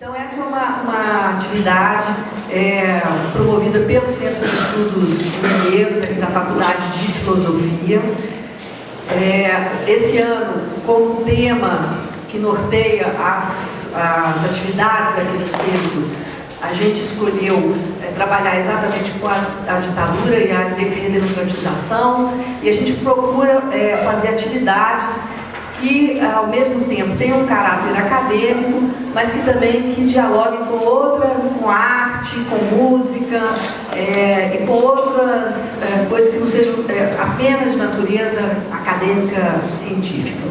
Então, essa é uma atividade promovida pelo Centro de Estudos Mineiros, aqui da Faculdade de Filosofia. Esse ano, como tema que norteia as atividades aqui do centro, a gente escolheu trabalhar exatamente com a ditadura e a defesa da democratização, e a gente procura fazer atividades que, ao mesmo tempo, tenham um caráter acadêmico, mas que também dialoguem com outras, com arte, com música e com outras coisas que não sejam apenas de natureza acadêmica científica.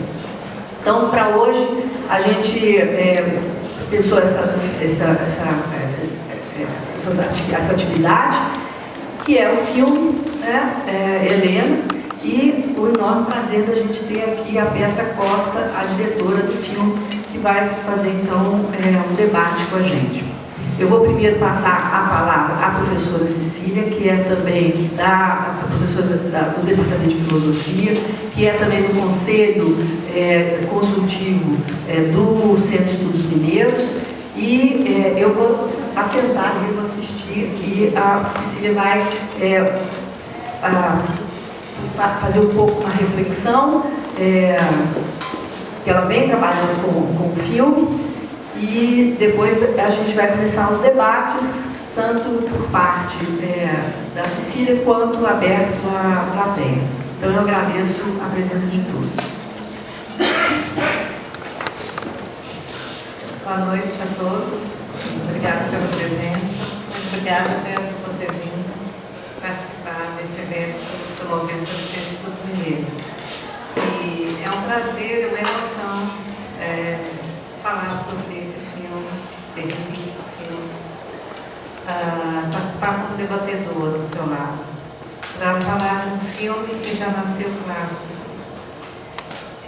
Então, para hoje, a gente pensou essa atividade, que é o filme, Helena, e o enorme prazer da gente ter aqui a Petra Costa, a diretora do filme, que vai fazer então um debate com a gente. Eu vou primeiro passar a palavra à professora Cecília, que é também a professora do Departamento de Filosofia, que é também do Conselho Consultivo do Centro de Estudos Mineiros, e eu vou assentar e vou assistir, e a Cecília vai fazer um pouco uma reflexão, que ela vem trabalhando com o filme, e depois a gente vai começar os debates, tanto por parte da Cecília, quanto aberto à plateia. Então eu agradeço a presença de todos. Boa noite a todos. Obrigada pela presença. Muito obrigada por ter vindo participar desse evento promovido pelo Centro de Estudos Mineiros. E é um prazer, uma emoção falar sobre esse filme, ter visto o filme, participar como debatedor do seu lado, para falar de um filme que já nasceu clássico.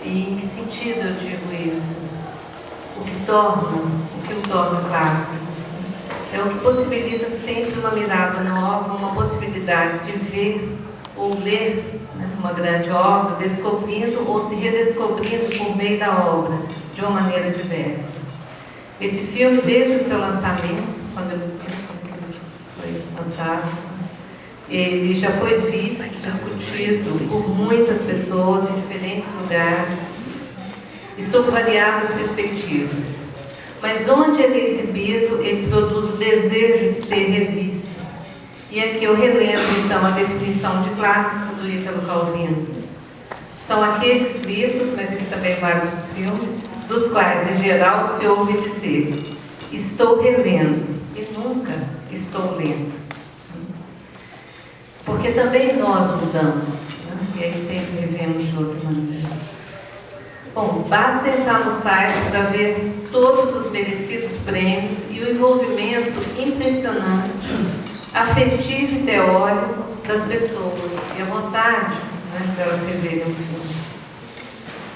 E em que sentido eu digo isso? O que o torna clássico é o que possibilita sempre uma mirada nova, uma possibilidade de ver ou ler uma grande obra, descobrindo ou se redescobrindo por meio da obra, de uma maneira diversa. Esse filme, desde o seu lançamento, quando foi lançado, ele já foi visto, discutido por muitas pessoas em diferentes lugares e sob variadas perspectivas. Mas onde ele é exibido, ele produz o desejo de ser revisto. E aqui eu relembro, então, a definição de clássico do Ítalo Calvino. São aqueles livros, mas aqui também vários filmes, dos quais, em geral, se ouve dizer: estou relendo, e nunca estou lendo. Porque também nós mudamos, e aí sempre vivemos de outra maneira. Bom, basta entrar no site para ver todos os merecidos prêmios e o envolvimento impressionante, afetivo e teórico das pessoas, e a vontade de elas reverem o filme.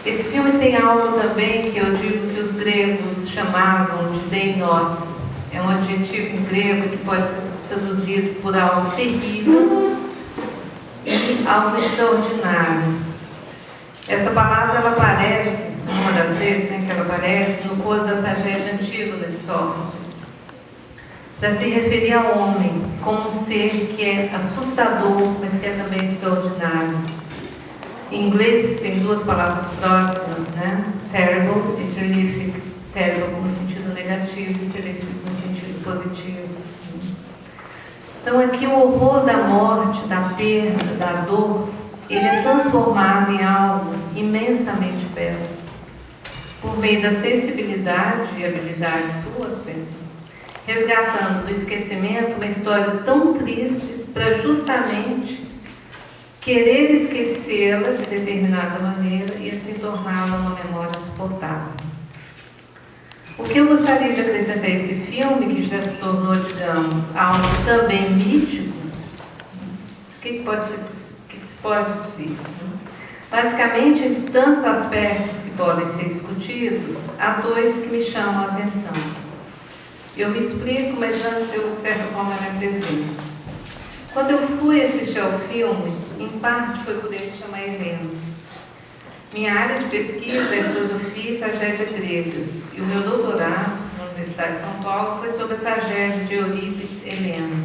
Esse filme tem algo também que eu digo que os gregos chamavam de deinos. É um adjetivo em grego que pode ser traduzido por algo terrível e algo extraordinário. Essa palavra ela aparece, uma das vezes que ela aparece, no coro da tragédia Antígona de Sófocles, para se referir ao homem como um ser que é assustador, mas que é também extraordinário. Em inglês tem duas palavras próximas, terrible e terrific. Terrible no sentido negativo e terrific no sentido positivo. Então aqui o horror da morte, da perda, da dor, ele é transformado em algo imensamente belo, por meio da sensibilidade e habilidade suas, resgatando do esquecimento uma história tão triste para justamente querer esquecê-la de determinada maneira e assim torná-la uma memória suportável. O que eu gostaria de acrescentar a esse filme, que já se tornou, digamos, algo também mítico, o que pode ser? Basicamente, entre tantos aspectos que podem ser discutidos, há dois que me chamam a atenção. Eu me explico, mas antes eu, de certa forma, me apresento. Quando eu fui assistir ao filme, em parte foi por ele chamar Helena. Minha área de pesquisa é filosofia e tragédia gregas, e o meu doutorado na Universidade Universidade de São Paulo foi sobre a tragédia de Eurípides Helena.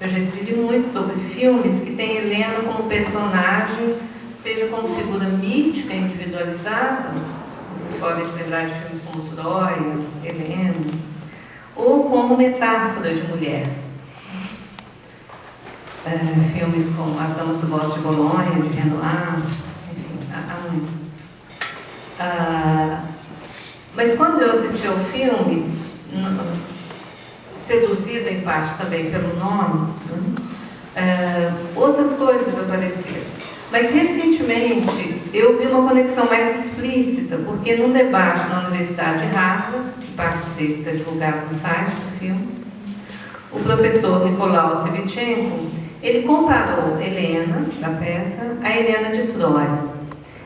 Eu já escrevi muito sobre filmes que têm Helena como personagem, seja como figura mítica, individualizada, vocês podem se lembrar de filmes como Troia, Helena, ou como metáfora de mulher. Filmes como As Damas do Bosque de Bolonha, de Renoir, enfim, há muitos. Mas quando eu assisti ao filme, seduzida em parte também pelo nome, outras coisas apareceram. Mas recentemente eu vi uma conexão mais explícita, porque num debate na Universidade de Harvard, que parte dele está divulgado no site do filme, o professor Nicolau Sevchenko, ele comparou Helena, da peça, a Helena de Troia.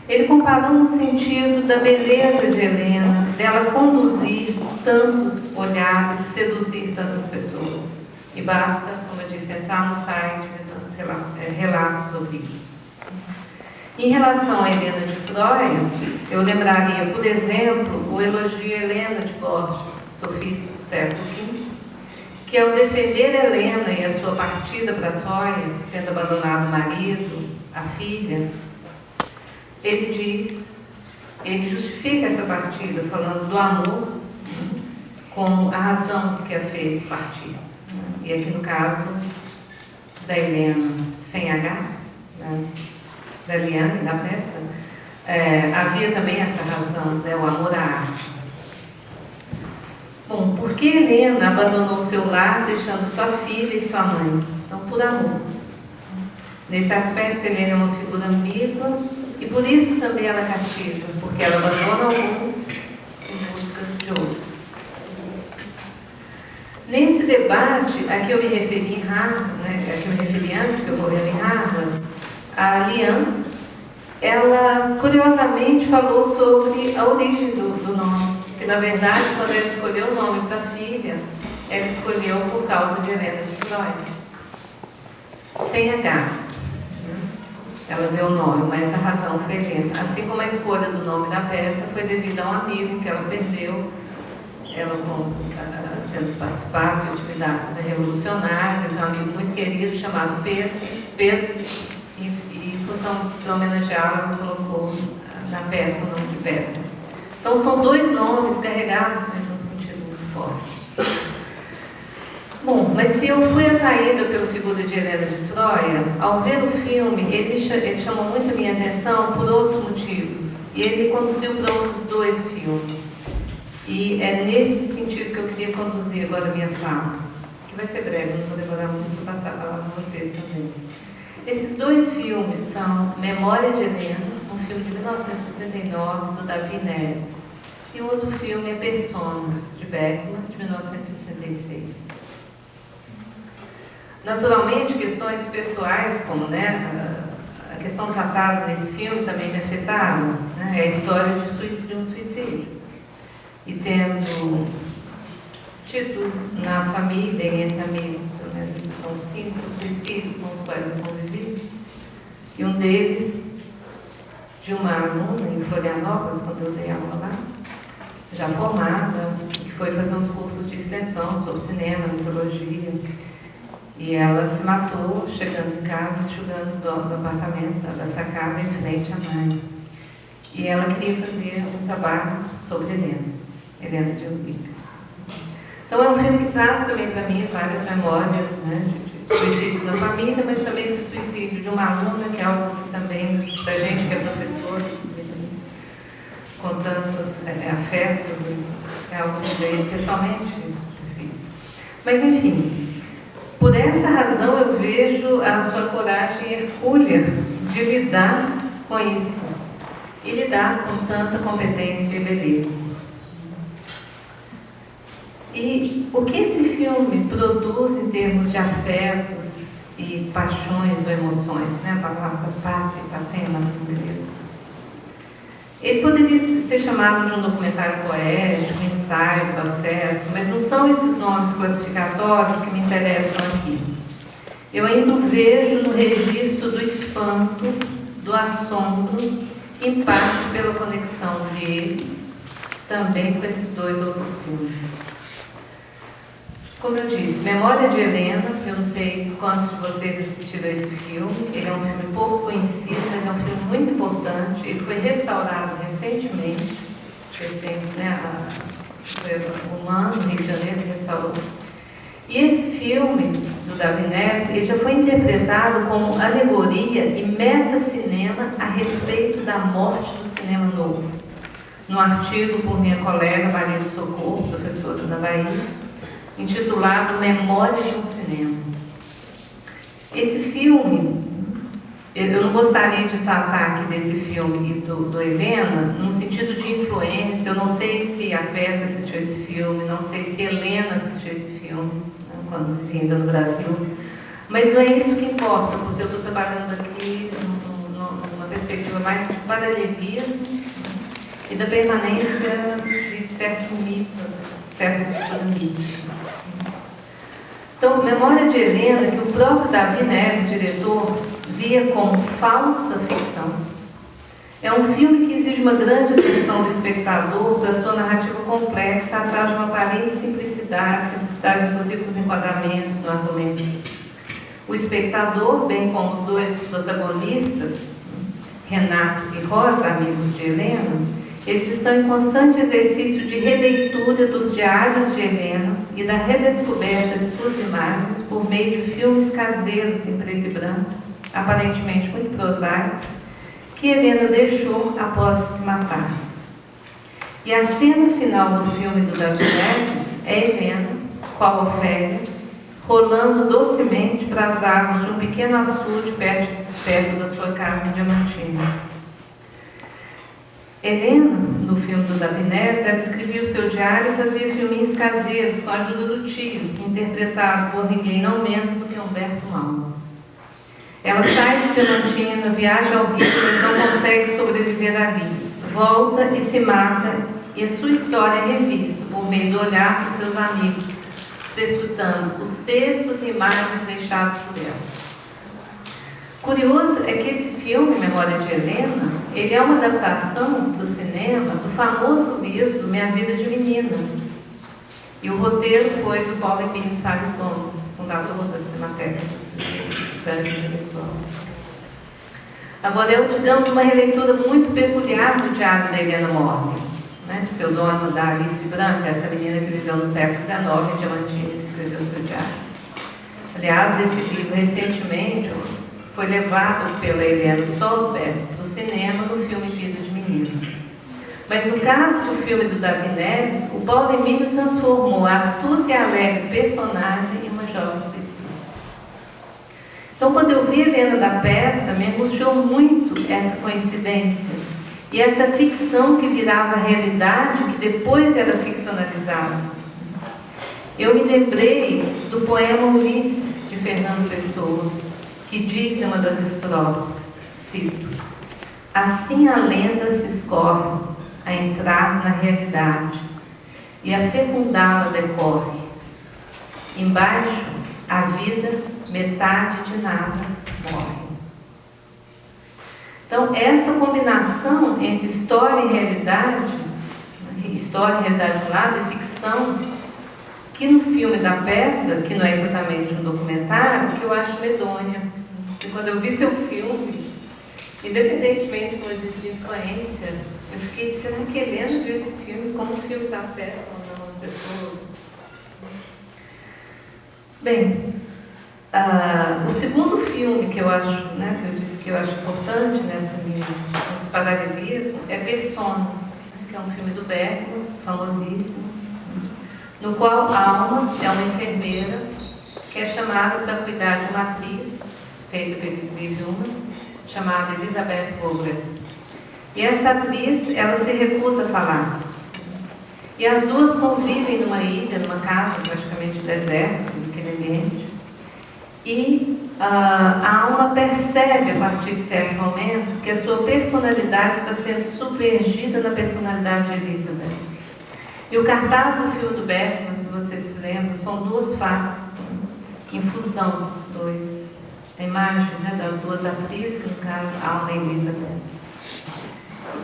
Ele comparou no sentido da beleza de Helena, dela conduzir tantos olhares, seduzir tantas pessoas. E basta, como eu disse, entrar no site e ver tantos relatos sobre isso. Em relação a Helena de Troia, eu lembraria, por exemplo, o elogio a Helena de Borges, sofista do século V, que ao defender Helena e a sua partida para Troia, tendo abandonado o marido, a filha, ele justifica essa partida falando do amor como a razão que a fez partir. E aqui no caso da Helena sem H, da Liane, da peça, havia também essa razão, o amor à arte. Bom, por que Helena abandonou seu lar, deixando sua filha e sua mãe? Então, por amor. Nesse aspecto, Helena é uma figura ambígua e por isso também ela cativa, porque ela abandona alguns em busca de outros. Nesse debate, a que eu me referi em Harvard, a que eu me referi antes, que eu vou em Harvard, a Liane, ela curiosamente falou sobre a origem do nome. Que na verdade, quando ela escolheu o nome para a filha, ela escolheu por causa de Helena de Troia. Sem H. Ela deu o nome, mas a razão foi Helena. Assim como a escolha do nome da peça foi devido a um amigo que ela perdeu, ela tendo participado de atividades revolucionárias, um amigo muito querido chamado Pedro, e em função de homenageá-lo, ela colocou na peça o nome de Pedro. Então, são dois nomes carregados de um sentido muito forte. Bom, mas se eu fui atraída pela figura de Helena de Troia, ao ver o filme, ele chamou muito a minha atenção por outros motivos. E ele me conduziu para outros dois filmes. E é nesse sentido que eu queria conduzir agora a minha fala, que vai ser breve, não vou demorar muito para passar a palavra para vocês também. Esses dois filmes são Memória de Helena, um filme de 1969, do Davi Neves, e o outro filme é Personas, de Beckman, de 1966. Naturalmente, questões pessoais, como a questão tratada nesse filme também me afetaram, é a história de um suicídio. E tendo tido na família e entre amigos, são 5 suicídios com os quais eu convivi, e um deles de uma aluna em Florianópolis, quando eu dei aula lá, já formada, que foi fazer uns cursos de extensão sobre cinema, mitologia, e ela se matou chegando em casa, enxugando do apartamento, da sacada, em frente à mãe. E ela queria fazer um trabalho sobre Helena de Eurípides. Então é um filme que traz também para mim várias memórias, de suicídios na família, mas também esse suicídio de uma aluna, que é algo que também, da gente que é professor, com tantos afetos, é algo que veio pessoalmente difícil. Mas enfim, por essa razão eu vejo a sua coragem hercúlea de lidar com isso e lidar com tanta competência e beleza. E o que esse filme produz em termos de afetos e paixões ou emoções, a palavra pátria e patema no grego? Ele poderia ser chamado de um documentário poético, ensaio, processo, mas não são esses nomes classificatórios que me interessam aqui. Eu ainda o vejo no registro do espanto, do assombro, em parte pela conexão dele também com esses 2 outros filmes. Como eu disse, Memória de Helena, que eu não sei quantos de vocês assistiram a esse filme, ele é um filme pouco conhecido, mas é um filme muito importante. Ele foi restaurado recentemente, pertence, né, um ano, no Rio de Janeiro, restaurou. E esse filme do Davi Neves, ele já foi interpretado como alegoria e metacinema a respeito da morte do cinema novo. Num artigo por minha colega Maria de Socorro, professora da Bahia, intitulado Memória de um Cinema. Esse filme, eu não gostaria de tratar aqui desse filme e do Helena, no sentido de influência. Eu não sei se a Petra assistiu esse filme, não sei se Helena assistiu esse filme, né, quando vinda no Brasil, mas não é isso que importa, porque eu estou trabalhando aqui numa perspectiva mais de paralelismo e da permanência de certo mito, certa estrutura mítica. Então, Memória de Helena, que o próprio Davi Neves, diretor, via como falsa ficção, é um filme que exige uma grande atenção do espectador para sua narrativa complexa, atrás de uma aparente simplicidade inclusive com os enquadramentos no argumento. O espectador, bem como os 2 protagonistas, Renato e Rosa, amigos de Helena, eles estão em constante exercício de releitura dos diários de Helena e da redescoberta de suas imagens por meio de filmes caseiros em preto e branco, aparentemente muito prosaicos, que Helena deixou após se matar. E a cena final do filme do Davi Neves é Helena, qual Ofélia, rolando docemente para as águas de um pequeno açude perto da sua casa em Diamantina. Helena, no filme do Davi Neves, ela escrevia o seu diário e fazia filminhos caseiros com a ajuda do tio, interpretado por ninguém não menos do que Humberto Mauro. Ela sai de Diamantina, viaja ao Rio, mas não consegue sobreviver ali. Volta e se mata, e a sua história é revista por meio do olhar dos seus amigos, desfrutando os textos e imagens deixados por ela. Curioso é que esse filme, Memória de Helena, ele é uma adaptação do cinema do famoso livro Minha Vida de Menina. E o roteiro foi do Paulo Emílio Salles Gomes, fundador da Cinemateca Intelectual. Agora, digamos, uma releitura muito peculiar do diário da Helena Morley, né, pseudônimo da Alice Branca, essa menina que viveu no século XIX, em Diamantina, que escreveu seu diário. Aliás, esse livro, recentemente, foi levado pela Helena Solberg para o cinema no filme Vida de Menino. Mas no caso do filme do Davi Neves, o Paulo Emílio transformou a astuta e alegre personagem em uma jovem suicida. Então, quando eu vi Helena da Peça, me angustiou muito essa coincidência e essa ficção que virava realidade, que depois era ficcionalizada. Eu me lembrei do poema Ulisses, de Fernando Pessoa, que diz em uma das estrofes, cito: assim a lenda se escorre a entrar na realidade e a fecundá-la decorre. Embaixo, a vida, metade de nada, morre. Então, essa combinação entre história e realidade de um lado e ficção, que no filme da Petra, que não é exatamente um documentário, que eu acho medonha. E quando eu vi seu filme, independentemente de não existir influência, eu fiquei, será que Helena viu esse filme como o filme da Petra, ou não, as pessoas? Bem, o segundo filme que eu acho, né, que eu disse que eu acho importante nesse paralelismo é Persona, que é um filme do Bergman, famosíssimo, no qual a Alma é uma enfermeira que é chamada para cuidar de uma atriz, feita pela Viviana, chamada Elizabeth Vogler. E essa atriz, ela se recusa a falar. E as duas convivem numa ilha, numa casa praticamente deserta, naquele ambiente. E a Alma percebe, a partir de certo momento, que a sua personalidade está sendo subvergida na personalidade de Elizabeth. E o cartaz do filme do Bergman, se vocês se lembram, são duas faces, em fusão, a imagem, né, das duas atrizes, que no caso, Alma e Elizabeth.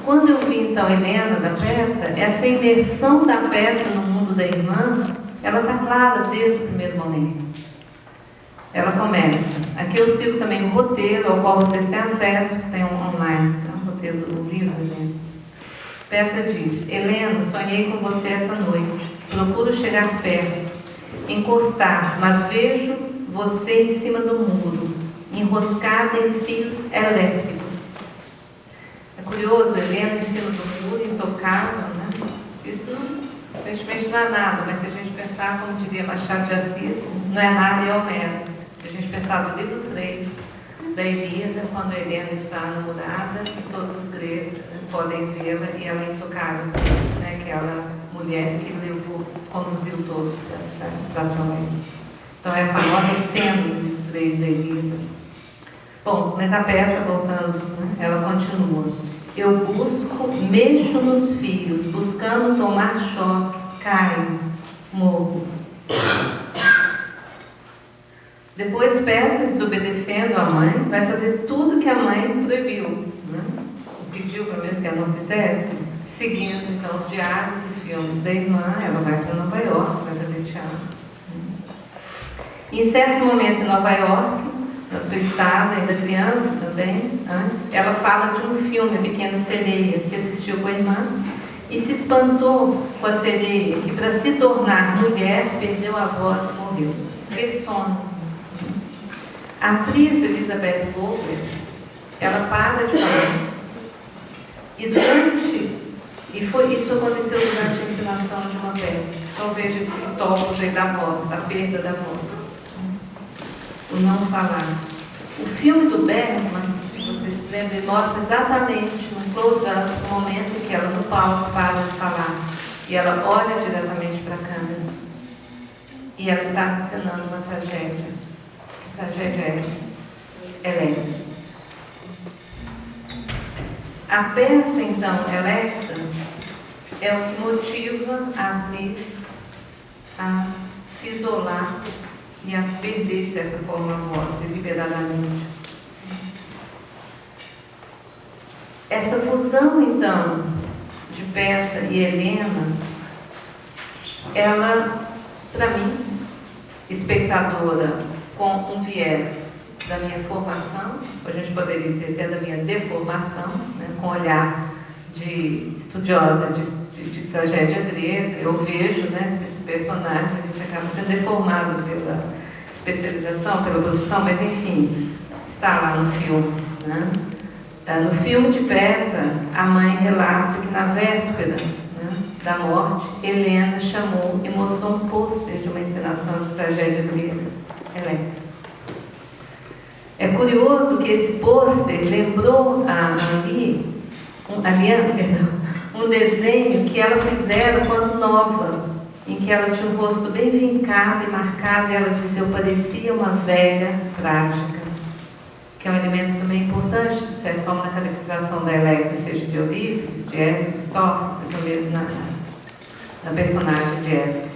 Quando eu vi então Helena da Petra, essa imersão da Petra no mundo da irmã, ela está clara desde o primeiro momento. Ela começa. Aqui eu sigo também o roteiro ao qual vocês têm acesso, tem um online, tá? O roteiro do livro, gente. Petra diz: Helena, sonhei com você essa noite. Procuro chegar perto, encostar, mas vejo você em cima do muro, enroscada em fios elétricos. É curioso, Helena em cima do muro, intocável, né? Isso, evidentemente, não é nada, mas se a gente pensar, como diria Machado de Assis, não é nada e é Homero. Se a gente pensar no livro 3 da Ilíada, quando Helena está namorada e todos os gregos, né, podem vê-la e ela é intocável, né? Aquela mulher que conduziu todos para Troia. Então é a famosa cena do livro 3 da Ilíada. Bom, mas a Petra, voltando, né, ela continua. Eu busco, mexo nos fios, buscando tomar choque, caio, morro. Depois Petra, desobedecendo a mãe, vai fazer tudo que a mãe proibiu, né? Pediu para mesmo que ela não fizesse, seguindo então os diários e filmes da irmã. Ela vai para Nova York, vai fazer teatro. Em certo momento em Nova York, na sua estada, ainda criança também, antes, ela fala de um filme, A Pequena Sereia, que assistiu com a irmã, e se espantou com a sereia, que para se tornar mulher, perdeu a voz e morreu. Fez sono. A atriz Elizabeth Gilbert, ela para de falar. Isso aconteceu durante a encenação de uma peça. Então veja esse tópico aí da voz, a perda da voz. O não falar. O filme do Bergman, se vocês lembram, mostra exatamente um close-up, o momento em que ela no palco para de falar. E ela olha diretamente para a câmera. E ela está encenando uma tragédia. Tragédia Electra. A peça, então, Electra, é o que motiva a atriz a se isolar e a perder, de certa forma, a voz deliberadamente. Essa fusão, então, de Petra e Helena, ela, para mim, espectadora com um viés da minha formação, a gente poderia dizer até da minha deformação, né, com olhar de estudiosa de tragédia grega, eu vejo, né, esses personagens, a gente acaba sendo deformado pela especialização, pela produção, mas enfim, está lá no filme, né? No filme de Petra, a mãe relata que na véspera, né, da morte, Helena chamou e mostrou um pôster de uma encenação de tragédia grega, Electra. É curioso que esse pôster lembrou a Aliana, um desenho que ela fizera quando nova, em que ela tinha um rosto bem vincado e marcado, e ela dizia: eu parecia uma velha trágica, que é um elemento também importante, de certa forma, na caracterização da Electra, seja de Eurípides, de Édipo, de Sófocles, ou mesmo na personagem de Ésipo,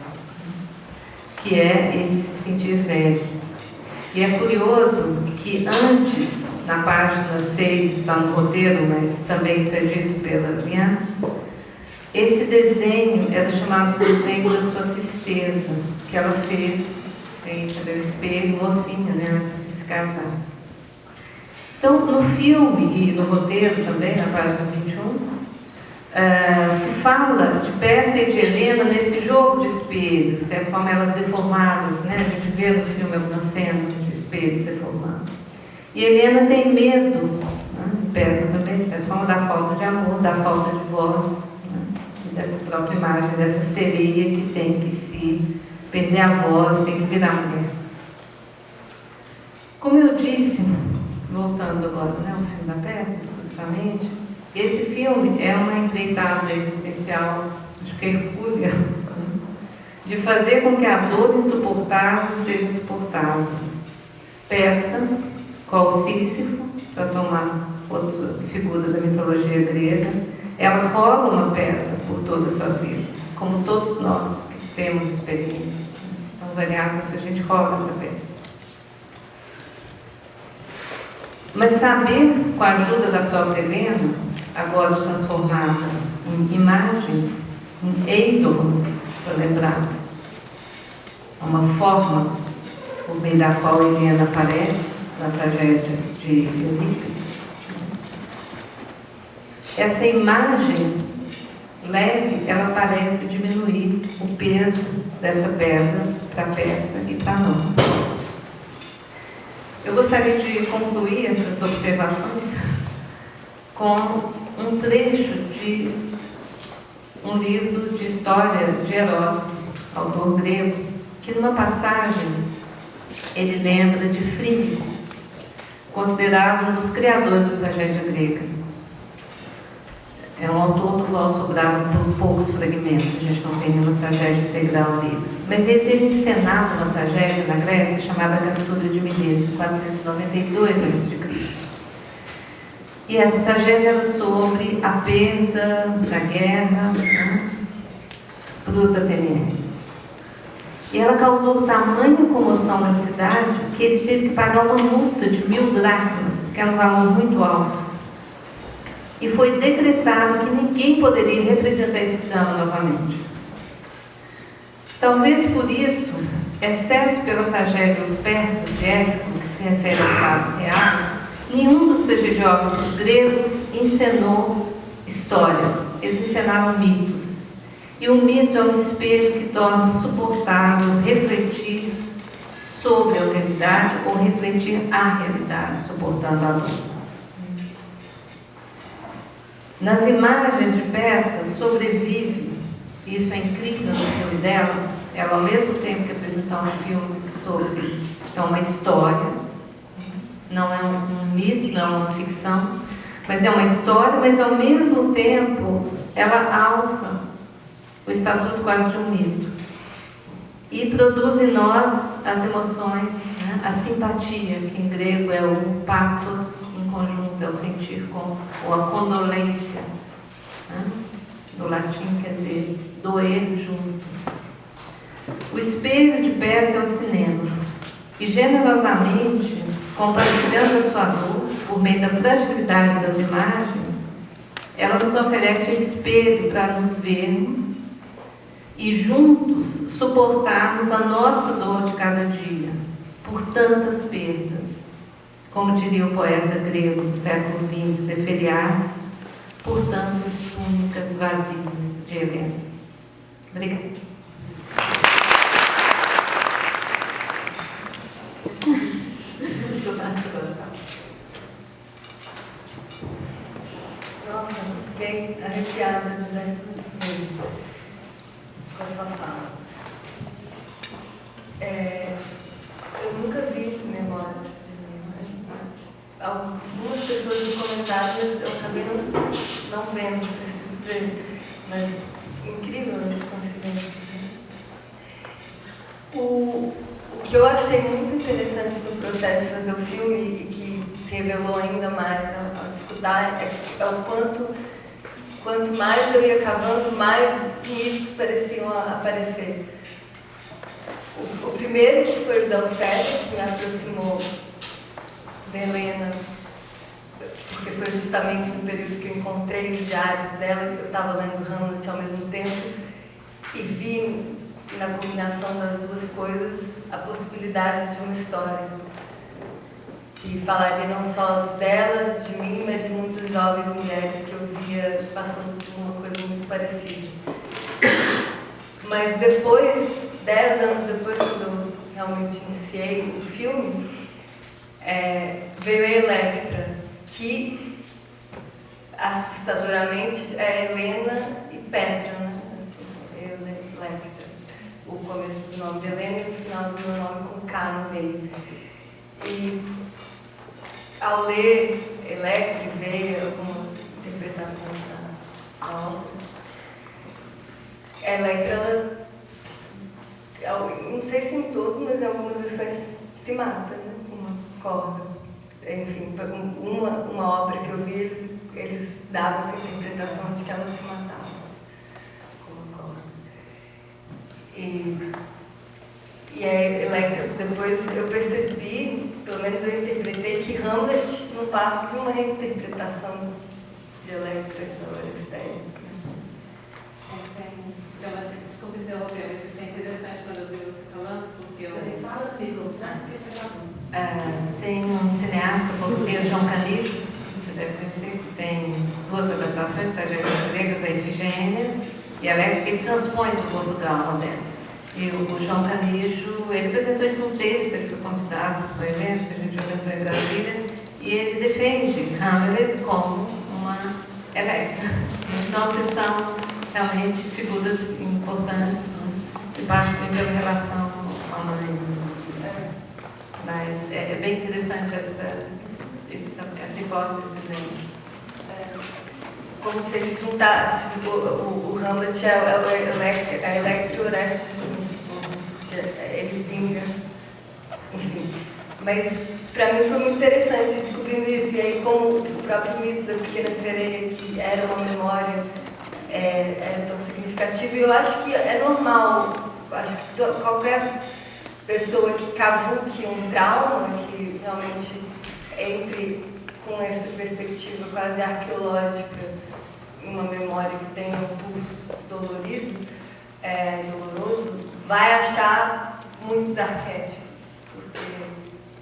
que é esse se sentir velho. E é curioso que antes, na página 6, está no roteiro, mas também isso é dito pela Liana, esse desenho era chamado de desenho da sua tristeza, que ela fez em o espelho, mocinha, né, antes de se casar. Então, no filme e no roteiro também, na página 21, se fala de Petra e de Helena nesse jogo de espelhos, de certa forma elas deformadas, né? A gente vê no filme algumas cenas de espelhos deformados. E Helena tem medo, né? Petra também, de certa forma, da falta de amor, da falta de voz, né? E dessa própria imagem, dessa sereia que tem que se perder a voz, tem que virar mulher. Como eu disse, voltando agora, né, ao filme da Petra, especificamente, esse filme é uma empreitada existencial, acho que hercúlea, de fazer com que a dor insuportável seja suportável. Petra, qual Sísifo, para tomar outra figura da mitologia grega, ela rola uma pedra por toda a sua vida, como todos nós que temos experiências. Então, variáveis, a gente rola essa pedra. Mas saber, com a ajuda da própria Helena, agora transformada em imagem, em Eidon, para lembrar, uma forma por meio da qual Helena aparece na tragédia de Eurípides. Essa imagem leve, ela parece diminuir o peso dessa pedra para a peça e para nós. Eu gostaria de concluir essas observações com um trecho de um livro de história de Heródoto, autor grego, que numa passagem ele lembra de Frígicos, considerado um dos criadores da tragédia grega. É um autor do qual sobraram por poucos fragmentos, a gente não tem nenhuma tragédia integral dele. Mas ele teve encenado uma tragédia na Grécia chamada Captura de Mileto, em 492 a.C. E essa tragédia era sobre a perda da guerra, né, para os atenienses. E ela causou tamanha comoção na cidade que ele teve que pagar uma multa de 1000 dracmas, que era um valor muito alto. E foi decretado que ninguém poderia representar esse dano novamente. Talvez por isso, exceto pela tragédia Os Persas de Ésquilo, que se refere ao fato real, nenhum dos tragediógrafos gregos encenou histórias, eles encenaram mitos. E o mito é um espelho que torna suportável refletir sobre a realidade ou refletir a realidade, suportando a dor. Nas imagens de Petra sobrevive, e isso é incrível no filme dela, ela ao mesmo tempo que apresentar um filme sobre uma história, não é um mito, não é uma ficção, mas é uma história, mas ao mesmo tempo ela alça o estatuto quase de um mito e produz em nós as emoções, né? A simpatia, que em grego é o pathos em conjunto, é o sentir com, ou a condolência, né? Do latim quer dizer doer junto. O espelho de Petra é o cinema, e generosamente, compartilhando a sua dor por meio da fragilidade das imagens, ela nos oferece um espelho para nos vermos e juntos suportarmos a nossa dor de cada dia, por tantas perdas, como diria o poeta grego do século XX, Zeferias, por tantas túnicas vazias de Helena. Obrigada. Nossa, fiquei arrepiada diversas vezes com essa fala. Eu nunca vi Memórias de Helena. Algumas pessoas me comentaram, mas eu acabei não vendo, preciso ver. Mas incrível essa coincidência. O que eu achei muito interessante no processo de fazer o filme e que se revelou ainda mais ao escutar é o quanto mais eu ia cavando, mais mitos pareciam aparecer. O primeiro, que foi o da Ofélia, que me aproximou da Helena, porque foi justamente no período que eu encontrei os diários dela, que eu estava lendo Hamlet ao mesmo tempo, e vi na combinação das duas coisas a possibilidade de uma história que falaria não só dela, de mim, mas de muitas jovens mulheres que eu via passando por uma coisa muito parecida. Mas depois, 10 anos depois, quando eu realmente iniciei o filme, veio a Electra, que assustadoramente é Helena e Petra, né? Assim, Electra. O começo do nome de Helena e o final do meu nome com K no meio. E ao ler Electra e ver algumas interpretações da obra, Electra, não sei se em todos, mas em algumas versões se mata, né? Uma corda. Enfim, uma obra que eu vi, eles davam essa interpretação de que ela se matava com uma corda. E a Electra, depois eu percebi, pelo menos eu interpretei, que Hamlet não passa de uma reinterpretação de Electra e Orestes. Desculpa interromper, mas isso é interessante quando eu vi você falando, porque eu... Fala no microfone. Tem um cineasta português, João Canijo, você deve conhecer, que tem 2 adaptações, tragédias gregas, a Ifigênia e a Electra, que ele transpõe do Portugal moderno. E o João Canijo, ele apresentou isso num texto, ele foi convidado para o evento que a gente organizou em Brasília, e ele defende Hamlet como uma Electra. Então, vocês são realmente figuras importantes, né? Que passam pela relação com a mãe. Mas é bem interessante essa hipótese. Como se ele juntasse o Hamlet a Electra e Orestes, ele vinga, enfim. Mas para mim foi muito interessante descobrindo isso, e aí como o próprio mito da Pequena Sereia, que era uma memória, é tão significativa, e eu acho que é normal, acho que qualquer pessoa que cavuque um trauma, que realmente entre com essa perspectiva quase arqueológica, uma memória que tem um pulso dolorido, doloroso, vai achar muitos arquétipos, porque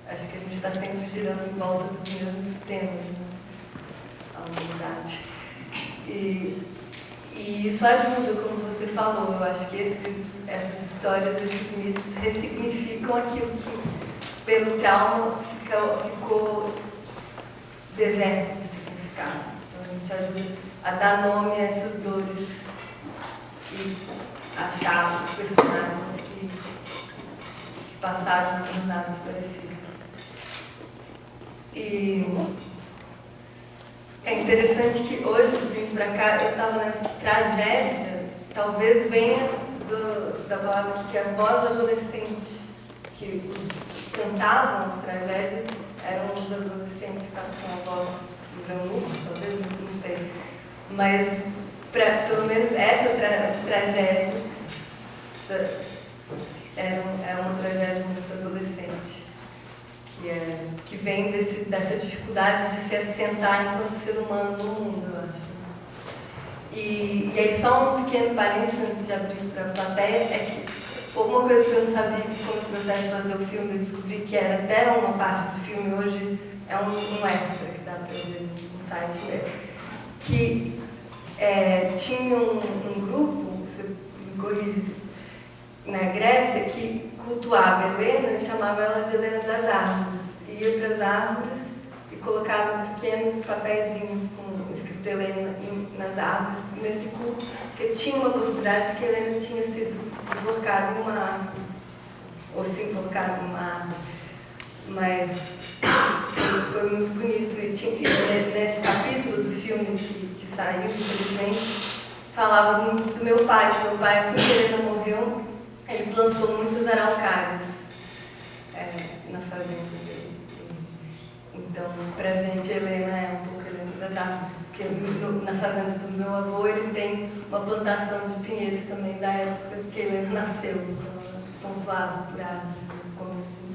acho que a gente está sempre girando em volta dos mesmos temas, né? A humanidade. E isso ajuda, como você falou. Eu acho que essas histórias, esses mitos ressignificam aquilo que, pelo trauma, ficou deserto de significados. Então, a gente ajuda a dar nome a essas dores e achar os personagens que passaram por jornadas parecidas. E é interessante que hoje, vindo para cá, eu estava lendo que tragédia talvez venha da palavra que é voz adolescente, que os cantavam as tragédias, eram os adolescentes que estavam com a voz dos eunucos, talvez, não sei. Mas, pelo menos essa tragédia é uma tragédia muito adolescente, que vem dessa dificuldade de se assentar enquanto ser humano no mundo, eu acho. E aí só um pequeno parênteses antes de abrir para a plateia, é que uma coisa que eu não sabia que quando eu processo de fazer o filme eu descobri que era até uma parte do filme, hoje é um extra que dá para ver no site mesmo, que tinha um grupo, você me corrige, na Grécia, que cultuava Helena e chamava ela de Helena das Árvores. Ia para as árvores e colocava pequenos papeizinhos com escrito Helena nas árvores, nesse culto, porque tinha uma possibilidade de que Helena tinha sido enforcada em uma árvore, ou se enforcada em uma árvore. Mas foi muito bonito. E nesse capítulo do filme que saiu, infelizmente, falava do meu pai. Meu pai, assim que Helena morreu, ele plantou muitas araucárias na fazenda dele. Então, pra gente, Helena é um pouco Helena das árvores, porque na fazenda do meu avô ele tem uma plantação de pinheiros também da época que Helena nasceu, então, pontuado por árvores no começo.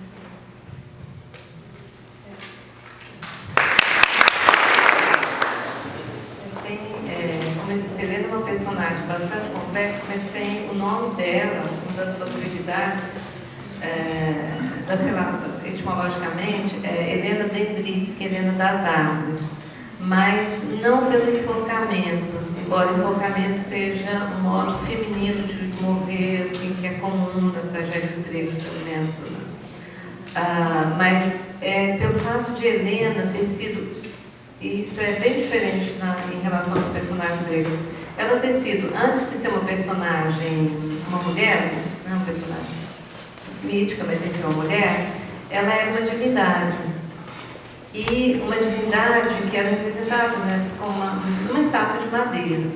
Como eu disse, Helena é uma personagem bastante complexa, mas tem o nome dela, uma das possibilidades, etimologicamente, Helena Dendris, que é Helena das Árvores, mas não pelo enforcamento, embora o enforcamento seja um modo feminino de morrer, assim, que é comum nas tragédias gregas, pelo menos. Mas pelo fato de Helena ter sido, e isso é bem diferente em relação aos personagens gregos, ela ter sido, antes de ser uma personagem, uma mulher, não uma personagem mítica, mas enfim, uma mulher, ela era uma divindade. E uma divindade que era representada com uma estátua de madeira.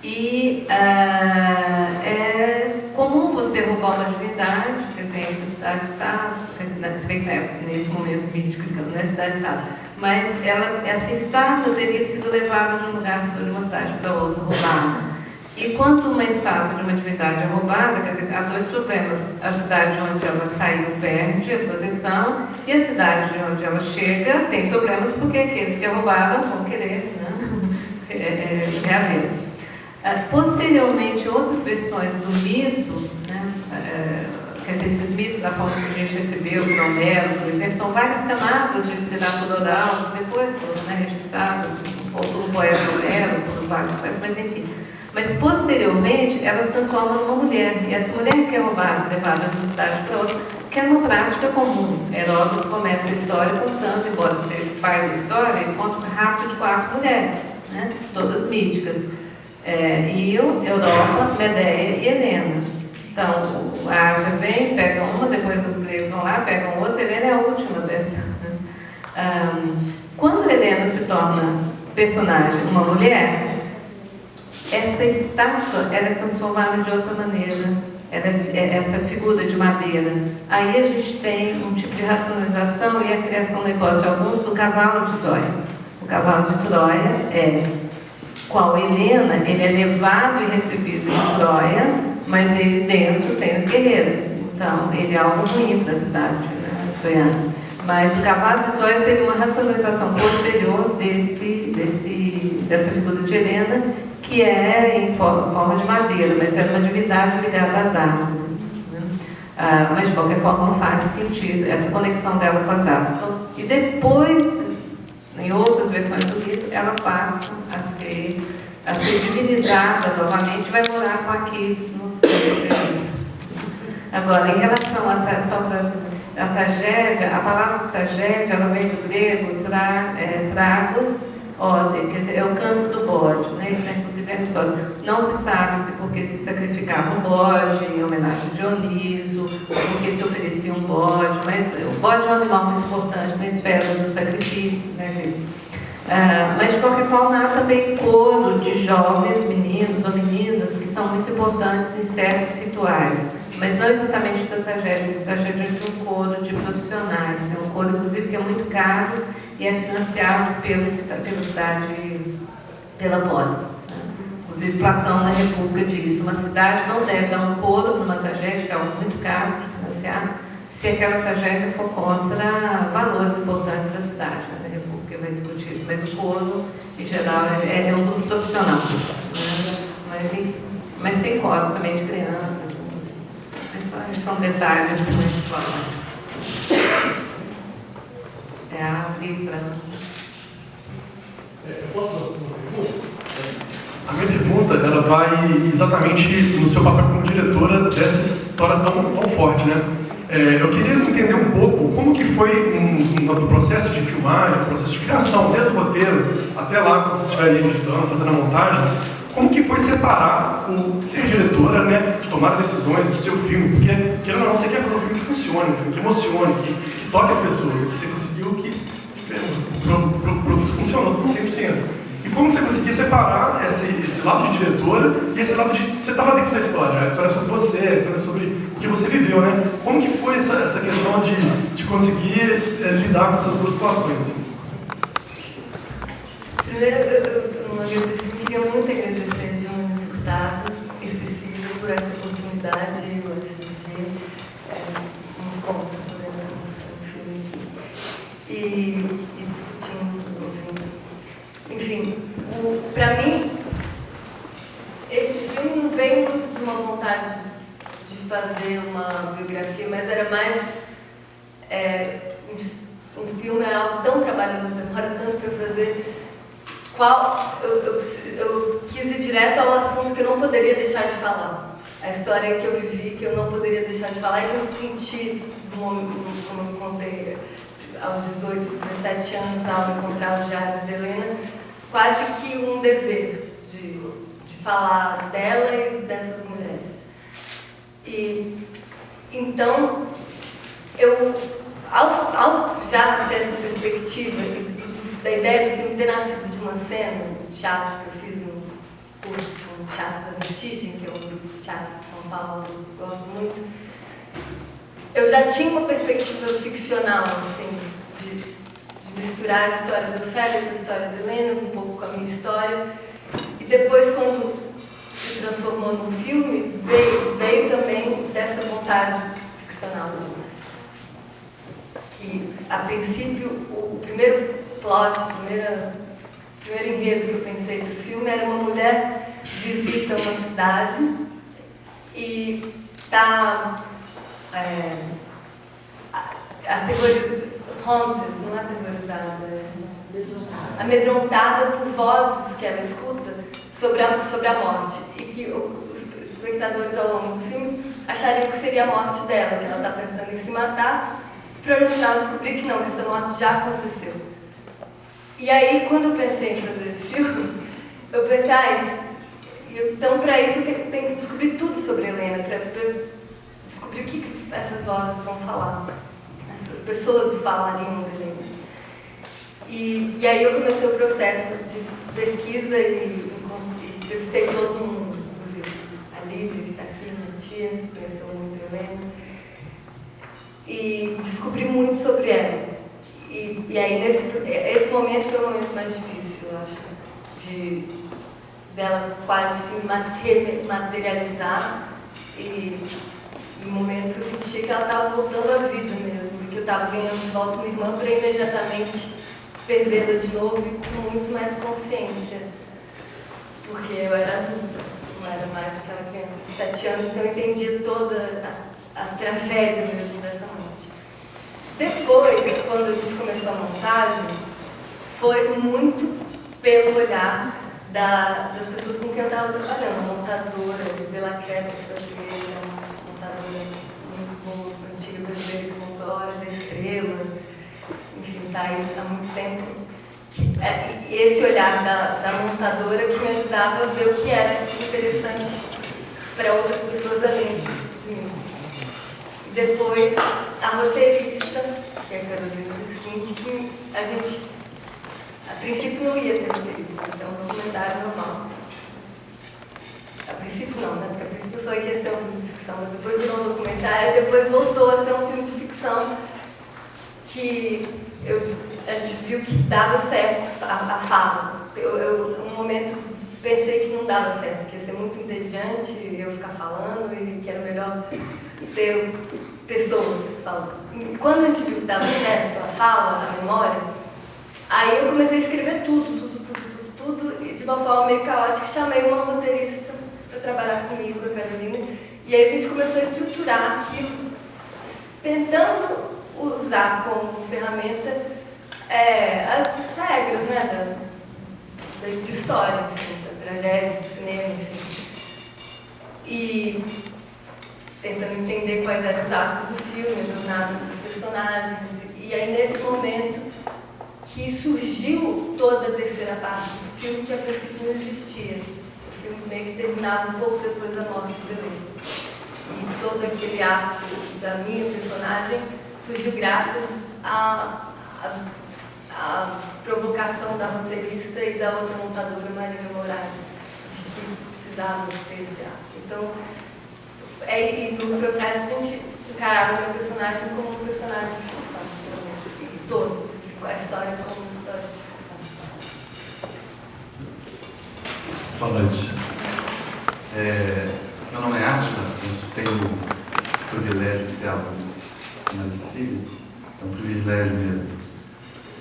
E é comum você roubar uma divindade, quer dizer, entre cidades-estados, se bem que nesse momento místico, não é cidade-estado, mas essa estátua teria sido levada de um lugar de uma cidade para outra, roubada. E quando uma estátua de uma divindade é roubada, quer dizer, há dois problemas. A cidade onde ela saiu perde a proteção, e a cidade onde ela chega tem problemas porque aqueles que a roubaram vão querer, né, reaver. Posteriormente, outras versões do mito, né, quer dizer, esses mitos da forma que a gente recebeu, do Homero, por exemplo, são várias camadas de literatura oral, depois foram, né, registradas por poeta Homero, por vários poetas, mas enfim. Mas posteriormente, elas se transformam numa mulher, e essa mulher que é roubada, levada de uma cidade para outra, que é uma prática comum. Heródoto começa a história contando, embora seja o pai da história, ele conta um rapto de 4 mulheres, né, todas míticas. Io, Europa, Medeia e Helena. Então, a Ásia vem, pega uma, depois os gregos vão lá, pegam outra, Helena é a última dessa. Quando Helena se torna personagem, uma mulher, essa estátua ela é transformada de outra maneira. Essa figura de madeira. Aí a gente tem um tipo de racionalização e a criação no negócio de alguns do cavalo de Troia. O cavalo de Troia qual Helena, ele é levado e recebido em Troia, mas ele dentro tem os guerreiros. Então, ele é algo ruim para a cidade, né, troiana. Mas o cavalo de Troia seria uma racionalização posterior dessa figura de Helena, que é em forma de madeira, mas é uma divindade ligada às árvores. Né? Mas, de qualquer forma, faz sentido essa conexão dela com as árvores. Então, e depois, em outras versões do mito, ela passa a ser divinizada novamente e vai morar com Aquiles nos serviços. Agora, em relação à tragédia, a palavra tragédia, ela vem do grego, tragos, ose, quer dizer, é o canto do bode, né? Isso é inclusive Aristóteles. Não se sabe se porque se sacrificava um bode em homenagem a Dioniso, ou porque se oferecia um bode, mas o bode é um animal muito importante na esfera dos sacrifícios, né, gente? Mas de qualquer forma há também coro de jovens meninos ou meninas que são muito importantes em certos rituais, mas não exatamente da tragédia de um coro de profissionais, né? Um coro inclusive que é muito caro e é financiado pela polis. Né? Inclusive Platão na República diz: uma cidade não deve dar um coro para uma tragédia, que é algo muito caro de financiar, se aquela tragédia for contra valores importantes da cidade. Né? A República vai discutir isso, mas o coro, em geral, é um grupo profissional. Né? Mas tem coros também de crianças. São detalhes muito falar. É a Libra. Eu posso fazer uma pergunta? A minha pergunta ela vai exatamente no seu papel como diretora dessa história tão forte, né? Eu queria entender um pouco como que foi no processo de filmagem, no processo de criação, desde o roteiro até lá, quando você estiver editando, fazendo a montagem, como que foi separar o ser diretora, né, de tomar decisões do seu filme? Porque, querendo ou não, você quer fazer um filme que funcione, um filme que emocione, que toque as pessoas, que você conseguiu que o produto funcionou 100%. E como você conseguia separar esse lado de diretora e esse lado de... Você estava dentro da história, a história é sobre você, a história é sobre o que você viveu, né? Como que foi essa questão de conseguir lidar com essas duas situações? Assim? Primeiro, eu queria muito agradecer a João Deputado e Cecília por essa oportunidade de um encontro, e discutindo, enfim, para mim, esse filme não veio muito de uma vontade de fazer uma biografia, mas era mais um filme é algo tão trabalhoso, demora tanto para fazer. Eu quis ir direto ao assunto que eu não poderia deixar de falar. A história que eu vivi, que eu não poderia deixar de falar e que eu senti, como eu contei, aos 18, 17 anos, ao encontrar os diários de Helena, quase que um dever de falar dela e dessas mulheres. E então, ao já ter essa perspectiva da ideia do filme ter nascido de uma cena de teatro que eu fiz no curso no Teatro da Vertigem, que é um grupo de teatro de São Paulo que eu gosto muito, eu já tinha uma perspectiva ficcional, assim, de misturar a história do Ofélia com a história da Helena, um pouco com a minha história. E depois, quando se transformou num filme, veio também dessa vontade ficcional demais. Que, a princípio, o primeiro plot, a primeira primeiro enredo que eu pensei do filme era uma mulher que visita uma cidade e está amedrontada por vozes que ela escuta sobre a morte, e que os espectadores ao longo do filme achariam que seria a morte dela, que ela está pensando em se matar, para no final descobrir que não, que essa morte já aconteceu. E aí, quando eu pensei em fazer esse filme, eu pensei, então para isso eu tenho que descobrir tudo sobre Helena, para descobrir o que essas vozes vão falar, essas pessoas falariam de Helena. E aí eu comecei o processo de pesquisa e entrevistei todo mundo, inclusive a Lívia, que está aqui, minha tia, conheceu muito a Helena, e descobri muito sobre ela. E aí esse momento foi o momento mais difícil, eu acho, dela quase se materializar, e em momentos que eu sentia que ela estava voltando à vida mesmo, e que eu estava ganhando de volta minha irmã para imediatamente perdê-la de novo e com muito mais consciência, porque eu era adulta, não era mais aquela criança de 7 anos, então eu entendia toda a tragédia mesmo dessa morte. Depois, quando a gente começou a montagem, foi muito pelo olhar das pessoas com quem eu estava trabalhando, a montadora, Bela Creta, brasileira, uma montadora muito boa, antiga brasileira, que montou a Hora da Estrela, enfim, está aí há muito tempo. Esse olhar da montadora que me ajudava a ver o que era interessante para outras pessoas além de mim. E depois, a roteirista, que é a Carolina Zisquinte, que a gente, a princípio, não ia ter roteirista, isso é um documentário normal. A princípio não, né? Porque a princípio eu falei que ia ser um filme de ficção, mas depois virou um documentário e depois voltou a ser um filme de ficção que a gente viu que dava certo a fala. Um momento pensei que não dava certo, que ia ser muito entediante eu ficar falando e que era melhor ter pessoas falando. E quando a gente viu que dava certo a fala, a memória, aí eu comecei a escrever tudo, e de uma forma meio caótica, chamei uma roteirista para trabalhar comigo, a Carolina, e aí a gente começou a estruturar aquilo, tentando usar como ferramenta as regras, né, de história, da tragédia, do cinema, enfim. E tentando entender quais eram os atos do filme, as jornadas dos personagens. E aí, nesse momento, que surgiu toda a terceira parte do filme, que a princípio não existia. O filme meio que terminava um pouco depois da morte do Helena. E todo aquele arco da minha personagem surgiu graças à provocação da roteirista e da outra montadora, Marília Moraes, de que precisava ter esse arco. Então, e no processo a gente encarava o meu personagem como um personagem de ficção, e todos, a história como uma história de ficção. Boa noite. Meu nome é Átila, eu tenho o privilégio de ser aluno na Sicília, é um privilégio mesmo.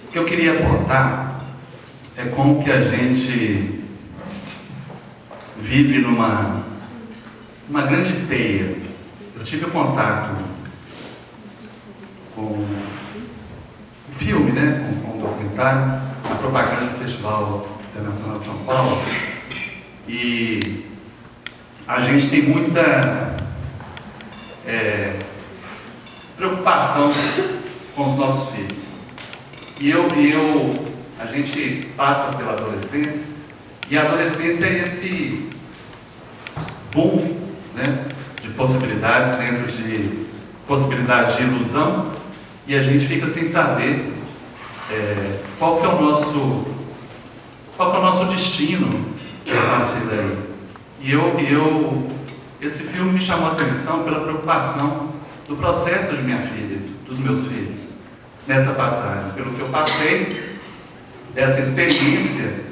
O que eu queria apontar é como que a gente vive numa grande teia. Eu tive contato com o filme, né, com o documentário, a propaganda do Festival Internacional de São Paulo, e a gente tem muita preocupação com os nossos filhos. E a gente passa pela adolescência, e a adolescência é esse boom, né, de possibilidades, dentro de possibilidades de ilusão, e a gente fica sem saber qual que é o nosso destino a partir daí. E esse filme me chamou a atenção pela preocupação do processo de minha filha, dos meus filhos, nessa passagem, pelo que eu passei, dessa experiência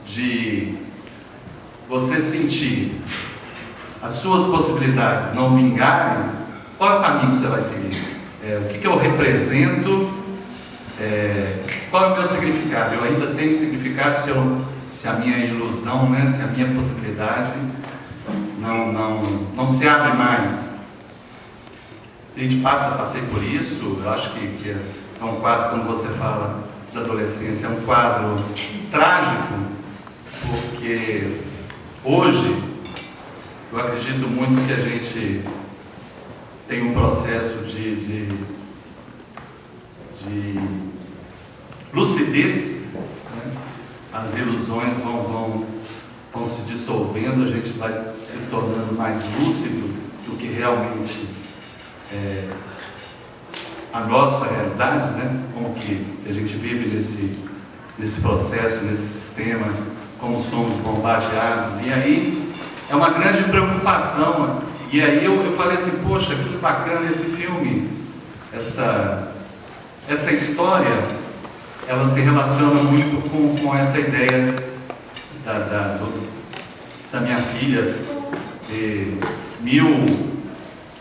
de você sentir as suas possibilidades não vingarem. Qual é o caminho que você vai seguir? O que eu represento qual é o meu significado? Eu ainda tenho significado se a minha ilusão, né, se a minha possibilidade não se abre mais. A gente passei por isso. Eu acho que é um quadro, quando você fala da adolescência, é um quadro trágico, porque hoje eu acredito muito que a gente tem um processo de lucidez, né? As ilusões vão se dissolvendo, a gente vai se tornando mais lúcido do que realmente a nossa realidade, né? Como que a gente vive nesse processo, nesse sistema, como somos bombardeados. E aí é uma grande preocupação. E aí eu falei assim, poxa, que bacana esse filme, essa história, ela se relaciona muito com essa ideia da minha filha ter 1000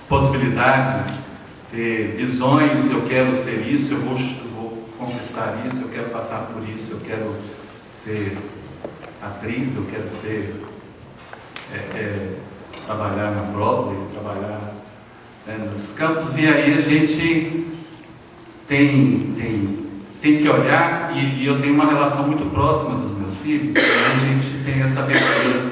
possibilidades, ter visões. Eu quero ser isso, eu vou conquistar isso, eu quero passar por isso, eu quero ser atriz, eu quero ser trabalhar na Broadway, trabalhar, né, nos campos. E aí a gente tem que olhar, e eu tenho uma relação muito próxima dos meus filhos, e a gente tem essa abertura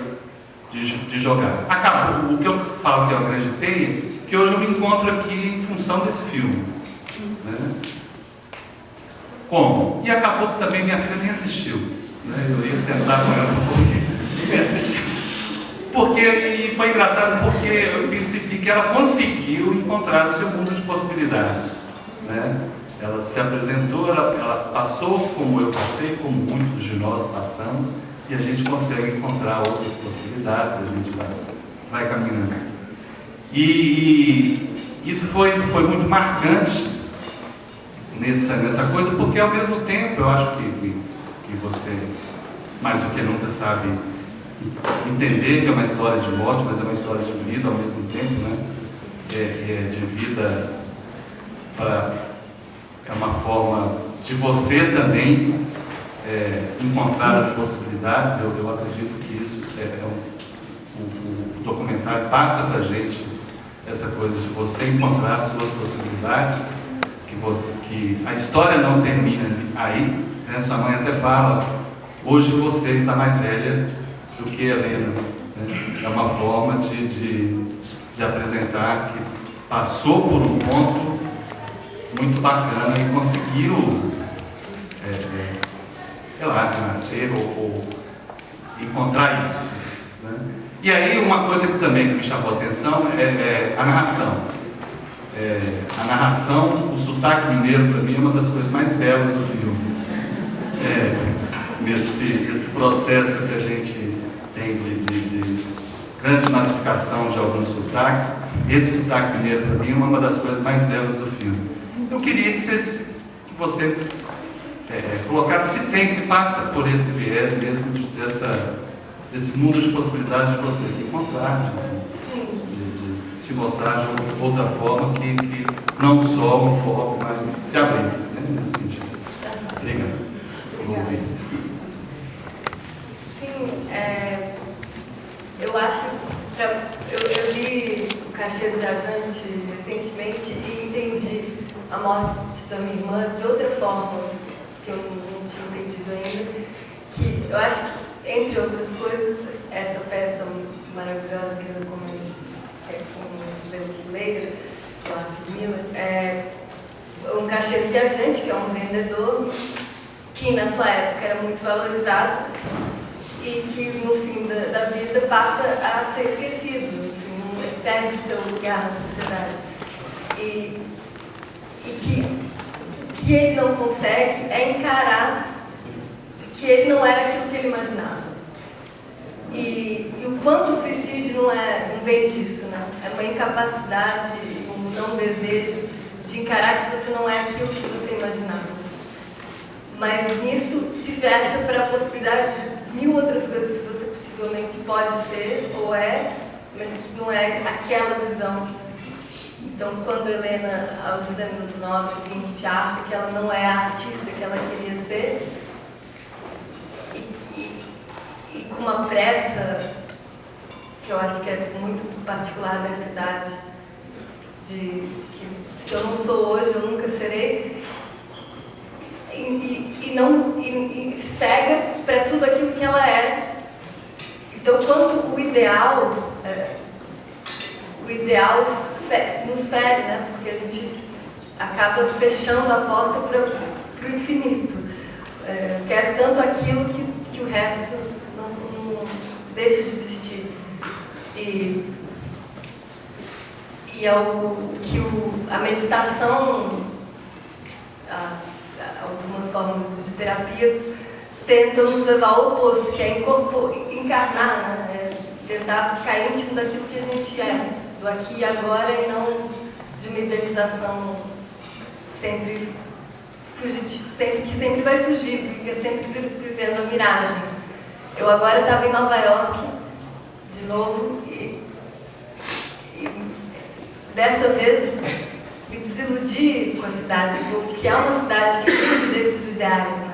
de jogar. Acabou. O que eu falo que é uma grande teia, que hoje eu me encontro aqui em função desse filme. Né? Como? E acabou que também minha filha nem assistiu. Né? Eu ia sentar com ela porque nem assistiu. E foi engraçado porque eu percebi que ela conseguiu encontrar o seu mundo de possibilidades. Né? Ela se apresentou, ela passou como eu passei, como muitos de nós passamos, e a gente consegue encontrar outras possibilidades, a gente vai caminhando. E isso foi muito marcante nessa coisa, porque ao mesmo tempo eu acho que você, mais do que nunca, sabe entender que é uma história de morte, mas é uma história de vida ao mesmo tempo, né? De vida é uma forma de você também encontrar as possibilidades. Eu acredito que isso o documentário passa para a gente essa coisa de você encontrar as suas possibilidades, que a história não termina aí, né? Sua mãe até fala, hoje você está mais velha do que Helena. Né? É uma forma de apresentar que passou por um ponto muito bacana e conseguiu, sei lá, nascer ou encontrar isso. Né? E aí uma coisa que também me chamou a atenção é a narração. A narração, o sotaque mineiro, para mim, é uma das coisas mais belas do filme. Nesse processo que a gente tem de grande massificação de alguns sotaques, esse sotaque mineiro, para mim, é uma das coisas mais belas do filme. Eu queria que você colocasse se passa por esse viés mesmo, desse mundo de possibilidades de você se encontrar, de se mostrar de outra forma, que não só um foco, mas se abrir, né, nesse sentido. Obrigado. Sim, eu acho, eu li O Cachê do Viajante recentemente e entendi a morte da minha irmã de outra forma, que eu não tinha entendido ainda, que eu acho que, entre outras coisas, essa peça maravilhosa que eu recomendo, que é com o David Leira, do Arthur Miller, é Um Cachê do Viajante, que é um vendedor que na sua época era muito valorizado e que no fim da vida passa a ser esquecido, enfim, ele perde seu lugar na sociedade. E que ele não consegue encarar que ele não era aquilo que ele imaginava. E o quanto o suicídio não vem disso, né? É uma incapacidade, um não desejo de encarar que você não é aquilo que você imaginava. Mas nisso se fecha para a possibilidade de 1000 outras coisas que você possivelmente pode ser ou mas que não é aquela visão Então, quando Helena, aos 19, 20, acha que ela não é a artista que ela queria ser, e com uma pressa, que eu acho que é muito particular da cidade, de que se eu não sou hoje, eu nunca serei, e cega para tudo aquilo que ela é. Então, quanto o ideal nos fere, né? Porque a gente acaba fechando a porta para o infinito. Quer tanto aquilo que o resto não deixa de existir. E é a meditação, algumas formas de terapia, tentam nos levar ao oposto, que é encarnar, né? Tentar ficar íntimo daquilo que a gente é, do aqui e agora, e não de uma idealização que sempre vai fugir, fica sempre vivendo a miragem. Eu agora estava em Nova York, de novo, e dessa vez me desiludi com a cidade, porque é uma cidade que vive desses ideais, né?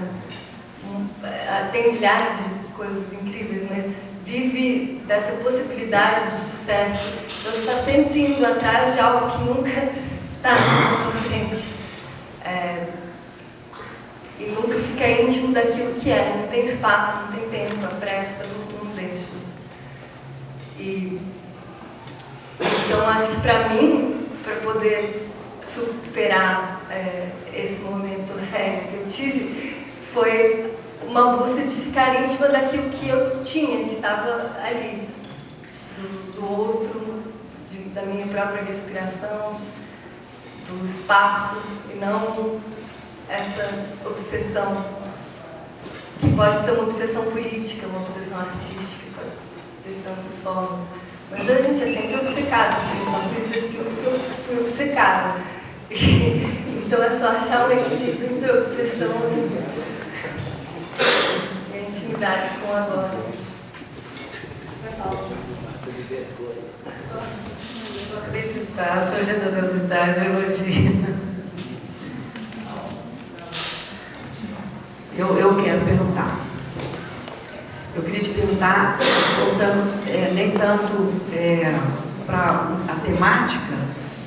Tem milhares de coisas incríveis, mas vive dessa possibilidade do sucesso. Então, você está sempre indo atrás de algo que nunca está na sua frente. E nunca fica íntimo daquilo que é. Não tem espaço, não tem tempo, a pressa não deixa. Então, acho que para mim, para poder superar esse momento férreo que eu tive, foi uma busca de ficar íntima daquilo que eu tinha, que estava ali, do outro, da minha própria respiração, do espaço, e não essa obsessão, que pode ser uma obsessão política, uma obsessão artística, pode ter tantas formas. Mas a gente é sempre obcecado, então por isso que eu fui obcecada. Então é só achar um equilíbrio entre a obsessão e a intimidade com o agora. Só acreditar, a sua generosidade é elogio. Eu quero perguntar. Eu queria te perguntar, voltando nem tanto para a temática,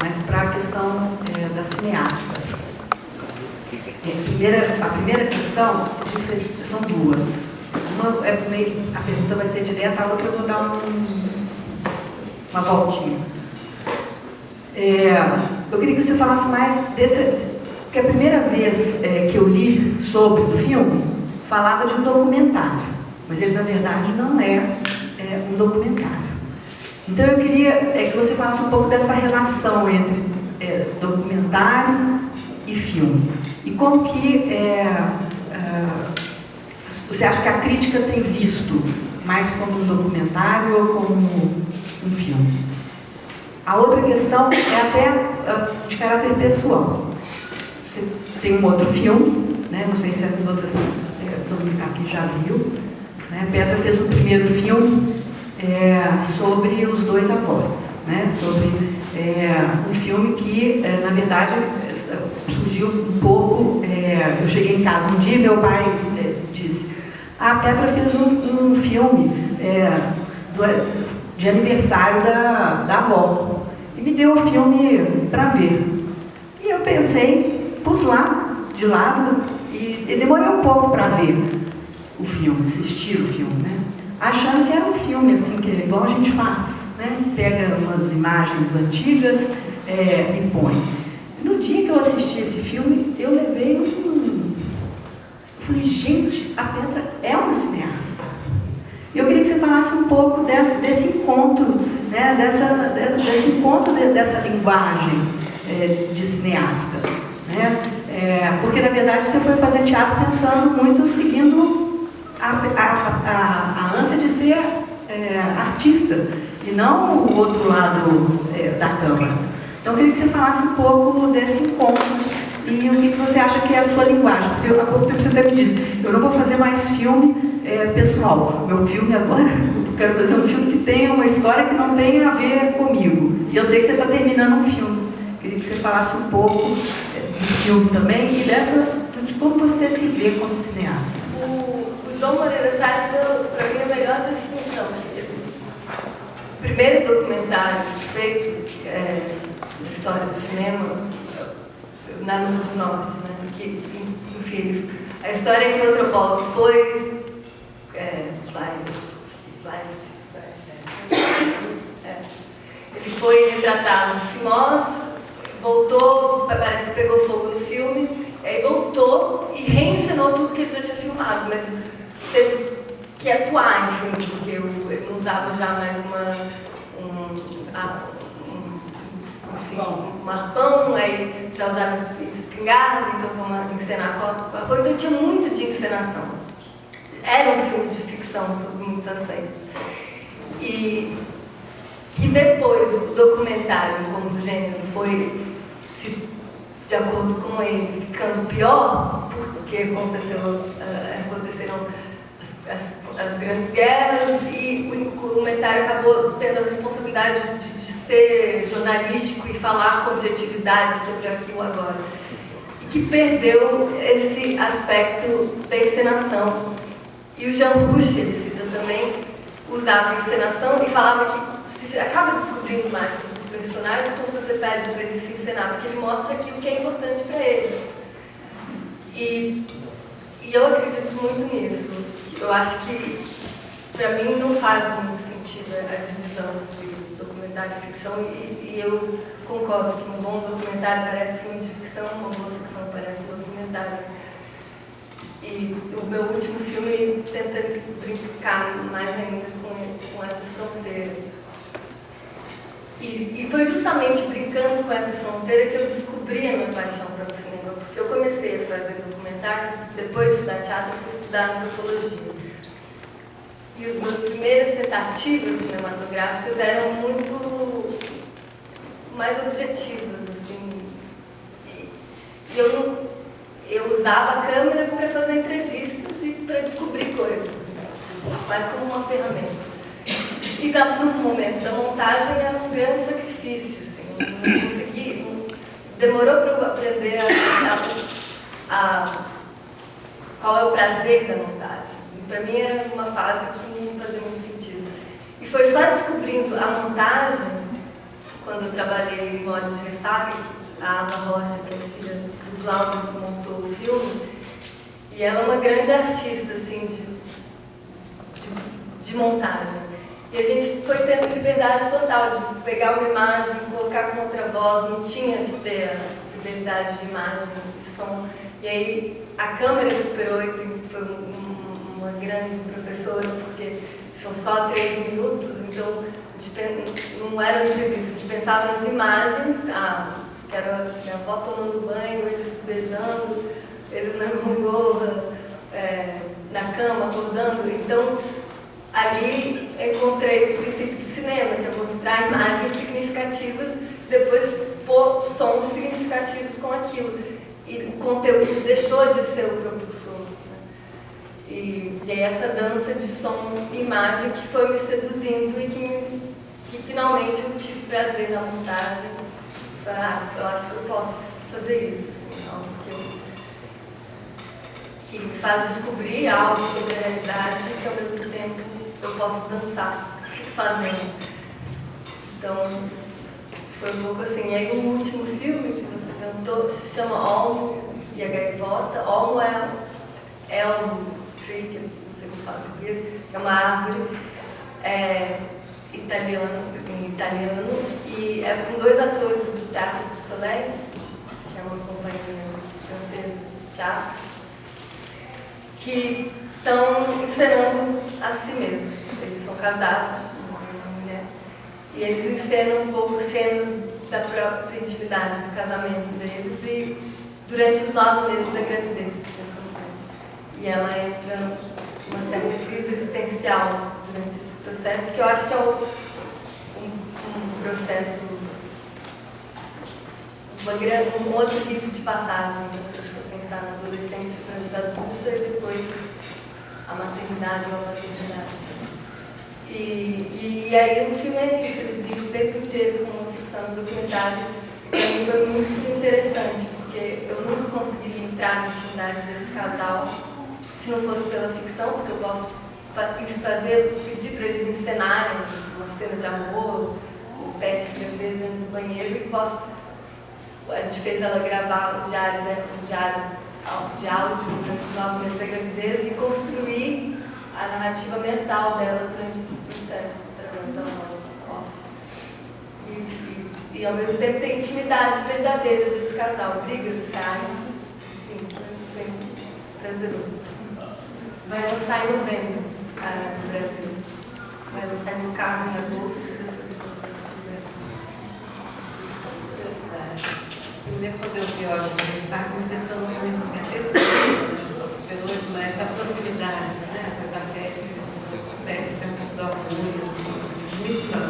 mas para a questão da cineasta. A primeira questão, são duas. Uma a pergunta vai ser direta, a outra eu vou dar uma voltinha. Eu queria que você falasse mais porque a primeira vez que eu li sobre o filme, falava de um documentário, mas ele na verdade não é um documentário. Então eu queria que você falasse um pouco dessa relação entre documentário e filme. E como que você acha que a crítica tem visto mais como um documentário ou como um filme? A outra questão é até de caráter pessoal. Você tem um outro filme, né? Não sei se as outras aqui já viu. Né? Petra fez um primeiro filme sobre os dois avós, né? Sobre um filme que, na verdade, surgiu um pouco. Eu cheguei em casa um dia e meu pai disse: a Petra fez um filme de aniversário da avó e me deu o filme para ver. E eu pensei, pus lá de lado e demorei um pouco para ver o filme, assistir o filme, né? Achando que era um filme assim, que igual a gente faz, né? Pega umas imagens antigas e põe. No dia que eu assisti esse filme, eu levei eu falei, gente, a Petra é uma cineasta. Eu queria que você falasse um pouco desse encontro, né? desse encontro dessa linguagem de cineasta, né? Porque na verdade você foi fazer teatro pensando muito, seguindo a ânsia de ser artista e não o outro lado da câmara. Então eu queria que você falasse um pouco desse encontro e o que você acha que é a sua linguagem. Porque há pouco tempo você até me disse, eu não vou fazer mais filme pessoal. Meu filme agora, eu quero fazer um filme que tenha uma história que não tenha a ver comigo. E eu sei que você está terminando um filme falasse um pouco do filme também e de como você se vê como cineasta. O João Moreira Salles deu, para mim, a melhor definição. O primeiro documentário feito na história do cinema, na Luz do Norte, né? Que, enfim, a história é que o antropólogo foi ele foi retratar os esquimós, voltou, parece que pegou fogo no filme, aí voltou e reencenou tudo que ele já tinha filmado, mas teve que atuar em filme, porque ele não usava já mais um arpão, aí já usava espingarda, então vamos encenar com a coisa, então tinha muito de encenação. Era um filme de ficção em muitos aspectos. E que depois o documentário, como gênero, foi, de acordo com ele, ficando pior, porque aconteceram as grandes guerras e o documentário acabou tendo a responsabilidade de ser jornalístico e falar com objetividade sobre aquilo agora. E que perdeu esse aspecto da encenação. E o Jean Rouch, ele cita também, usava a encenação e falava que você acaba descobrindo mais sobre o personagem quando você pede para ele se encenar, porque ele mostra aquilo que é importante para ele. E eu acredito muito nisso. Eu acho que, para mim, não faz muito sentido a divisão de documentário e ficção, e eu concordo que um bom documentário parece filme de ficção, uma boa ficção parece documentário. E o meu último filme tenta brincar mais ainda com essa fronteira. E foi justamente brincando com essa fronteira que eu descobri a minha paixão pelo cinema, porque eu comecei a fazer documentários, depois de estudar teatro, eu fui estudar antropologia. E as minhas primeiras tentativas cinematográficas eram muito mais objetivas, assim. E eu usava a câmera para fazer entrevistas e para descobrir coisas, mas como uma ferramenta. E no momento da montagem era um grande sacrifício, assim, eu não consegui, demorou para eu aprender qual é o prazer da montagem. Para mim era uma fase que não fazia muito sentido. E foi só descobrindo a montagem, quando eu trabalhei em Olhos de Ressaca, a Ana Rocha, que é filha do Glauber, que montou o filme, e ela é uma grande artista, assim, de montagem. E a gente foi tendo liberdade total de pegar uma imagem, colocar com outra voz, não tinha que ter a fidelidade de imagem e som. E aí a câmera Super 8 foi uma grande professora, porque são só 3 minutos, então não era uma entrevista, a gente pensava nas imagens, que era minha avó tomando banho, eles se beijando, eles na gangorra, na cama, acordando. Então, ali encontrei o princípio do cinema, que é mostrar imagens significativas, depois pôr sons significativos com aquilo. E o conteúdo deixou de ser o propulsor. Né? E aí essa dança de som e imagem que foi me seduzindo e que finalmente eu tive prazer na montagem. Eu acho que eu posso fazer isso, assim, algo que me faz descobrir algo sobre a realidade e que ao mesmo tempo eu posso dançar fazendo. Então, foi um pouco assim. E aí o último filme que você cantou se chama Olmo e a Gaivota. Olmo é um tree, que eu não sei como fala em português, é uma árvore em italiano, e é com 2 atores do Teatro do Soleil, que é uma companhia francesa de teatro, que estão encenando a si mesmos. Eles são casados, um homem e uma mulher, e eles encenam um pouco cenas da própria intimidade do casamento deles e durante os 9 meses da gravidez. E ela entra numa certa crise existencial durante esse processo, que eu acho que é um processo, um outro rito de passagem, se você for pensar na adolescência para a vida adulta e depois a maternidade ou a paternidade. E aí o filme é isso, ele brinca o tempo inteiro com uma ficção documentária Para mim foi muito interessante, porque eu nunca conseguiria entrar na intimidade desse casal se não fosse pela ficção, porque eu posso pedir para eles encenarem uma cena de amor, o teste de gravidez dentro do banheiro, e a gente fez ela gravar o diário, né, um diário de áudio durante os 9 meses da gravidez e construir a narrativa mental dela durante esse processo, através da voz off. E ao mesmo tempo ter intimidade verdadeira desse casal, brigas, caras, enfim, foi muito prazeroso. Vai lançar em novembro, no Brasil. Vai lançar no carro em agosto. Depois eu vi a conversar com pessoas muito pessoas, mas a proximidade, né? A coisa técnica, tem um pouco do apoio, muito bom.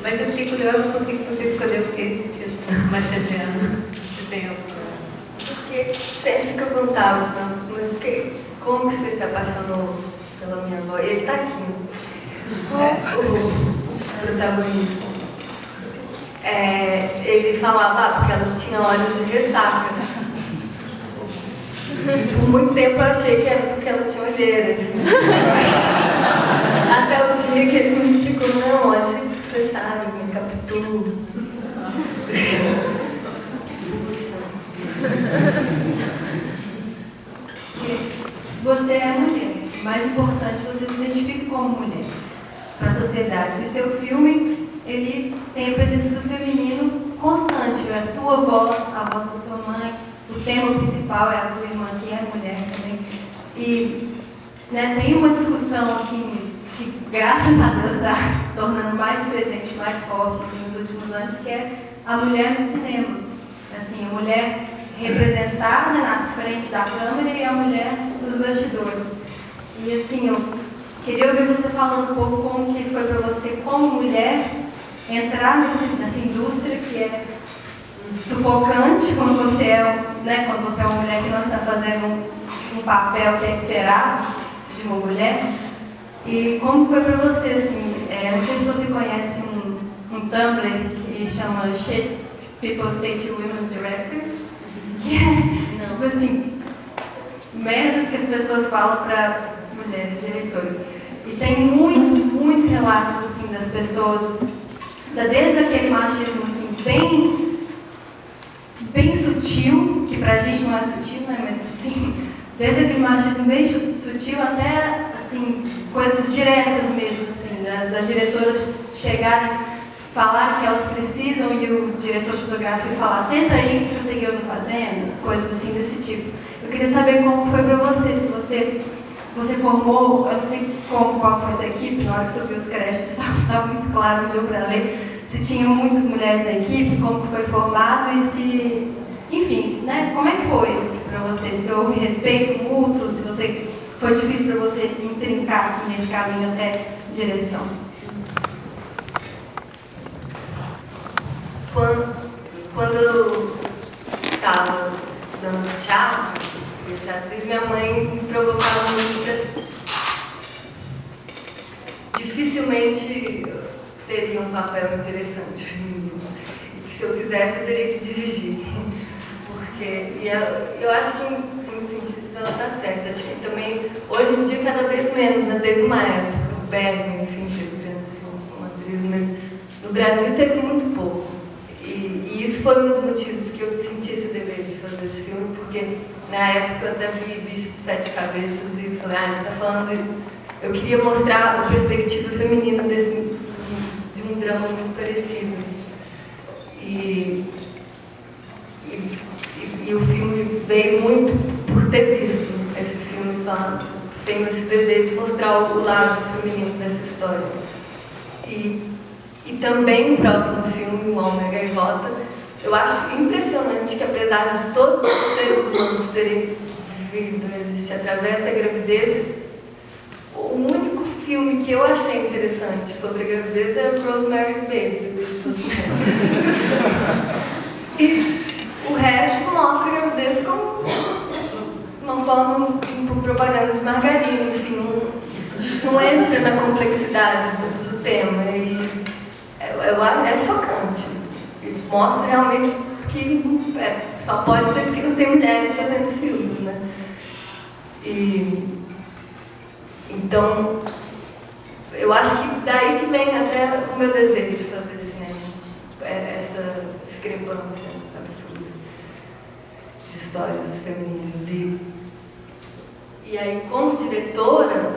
Mas eu fiquei curiosa por que você escolheu esse título, Machadiana. Você tem alguma? Porque sempre que eu perguntava, mas como que você se apaixonou pela minha avó? E ele está aqui, o protagonista. Ele falava porque ela tinha olhos de ressaca. Por muito tempo eu achei que era porque ela tinha olheira. Até o dia que ele me explicou, não, achei que você sabe, me captou. Você é mulher. O mais importante, você se identifica como mulher para a sociedade. E o seu filme, ele tem a presença do feminino constante. A sua voz, a voz da sua mãe. O tema principal é a sua irmã, que é mulher também. E tem uma discussão, assim, que graças a Deus está tornando mais presente, mais forte assim, nos últimos anos, que é a mulher no cinema. Assim, a mulher representada na frente da câmera e a mulher nos bastidores. E assim, eu queria ouvir você falando um pouco como que foi para você, como mulher, entrar nessa indústria que é sufocante, quando você é uma mulher que não está fazendo um papel que é esperado de uma mulher. E como foi para você, assim, não sei se você conhece um Tumblr que chama Shit People Say to Women Directors, que é, tipo assim, merdas que as pessoas falam para as mulheres diretoras. E tem muitos relatos, assim, das pessoas, desde aquele machismo, assim, bem sutil, que pra gente não é sutil, né, mas assim, desde aquele machismo bem sutil até, assim, coisas diretas mesmo, assim, das diretoras chegarem, falar que elas precisam e o diretor fotográfico falar, senta aí que eu sei que eu estou fazendo, coisas assim desse tipo. Eu queria saber como foi para você, se você formou, eu não sei qual foi a sua equipe, na hora que eu vi os créditos, estava muito claro, não deu para ler, se tinham muitas mulheres na equipe, como foi formado e se, enfim, né, como é que foi assim, para você, se houve respeito mútuo, se foi difícil para você intrincar assim, nesse caminho até direção. Quando eu estava estudando teatro, minha mãe me provocava muito. Dificilmente eu teria um papel interessante feminino. E que se eu quisesse eu teria que dirigir. Porque eu acho que em sentido ela está certa. Acho que também, hoje em dia, cada vez menos, né? Teve uma época, o Bergman, enfim, fez grandes filmes como atriz, mas no Brasil teve muito pouco. E isso foi um dos motivos que eu senti esse dever de fazer esse filme, porque na época eu até vi Bicho de Sete Cabeças e falei, ele tá falando, eu queria mostrar a perspectiva feminina de um drama muito parecido. E o filme veio muito por ter visto esse filme, tenho esse desejo de mostrar o lado feminino dessa história. E também o próximo filme, O Homem e a Gaivota, eu acho impressionante que, apesar de todos os seres humanos terem vivido e existir através da gravidez, o único filme que eu achei interessante sobre a gravidez é o Rosemary's Baby. E o resto mostra a gravidez como uma forma de propaganda de margarina, enfim, não entra na complexidade do tema. E é chocante. mostra realmente que só pode ser porque não tem mulheres fazendo filmes, né? Então, eu acho que daí que vem até o meu desejo de fazer cinema, essa discrepância absurda de histórias femininas. E aí, como diretora,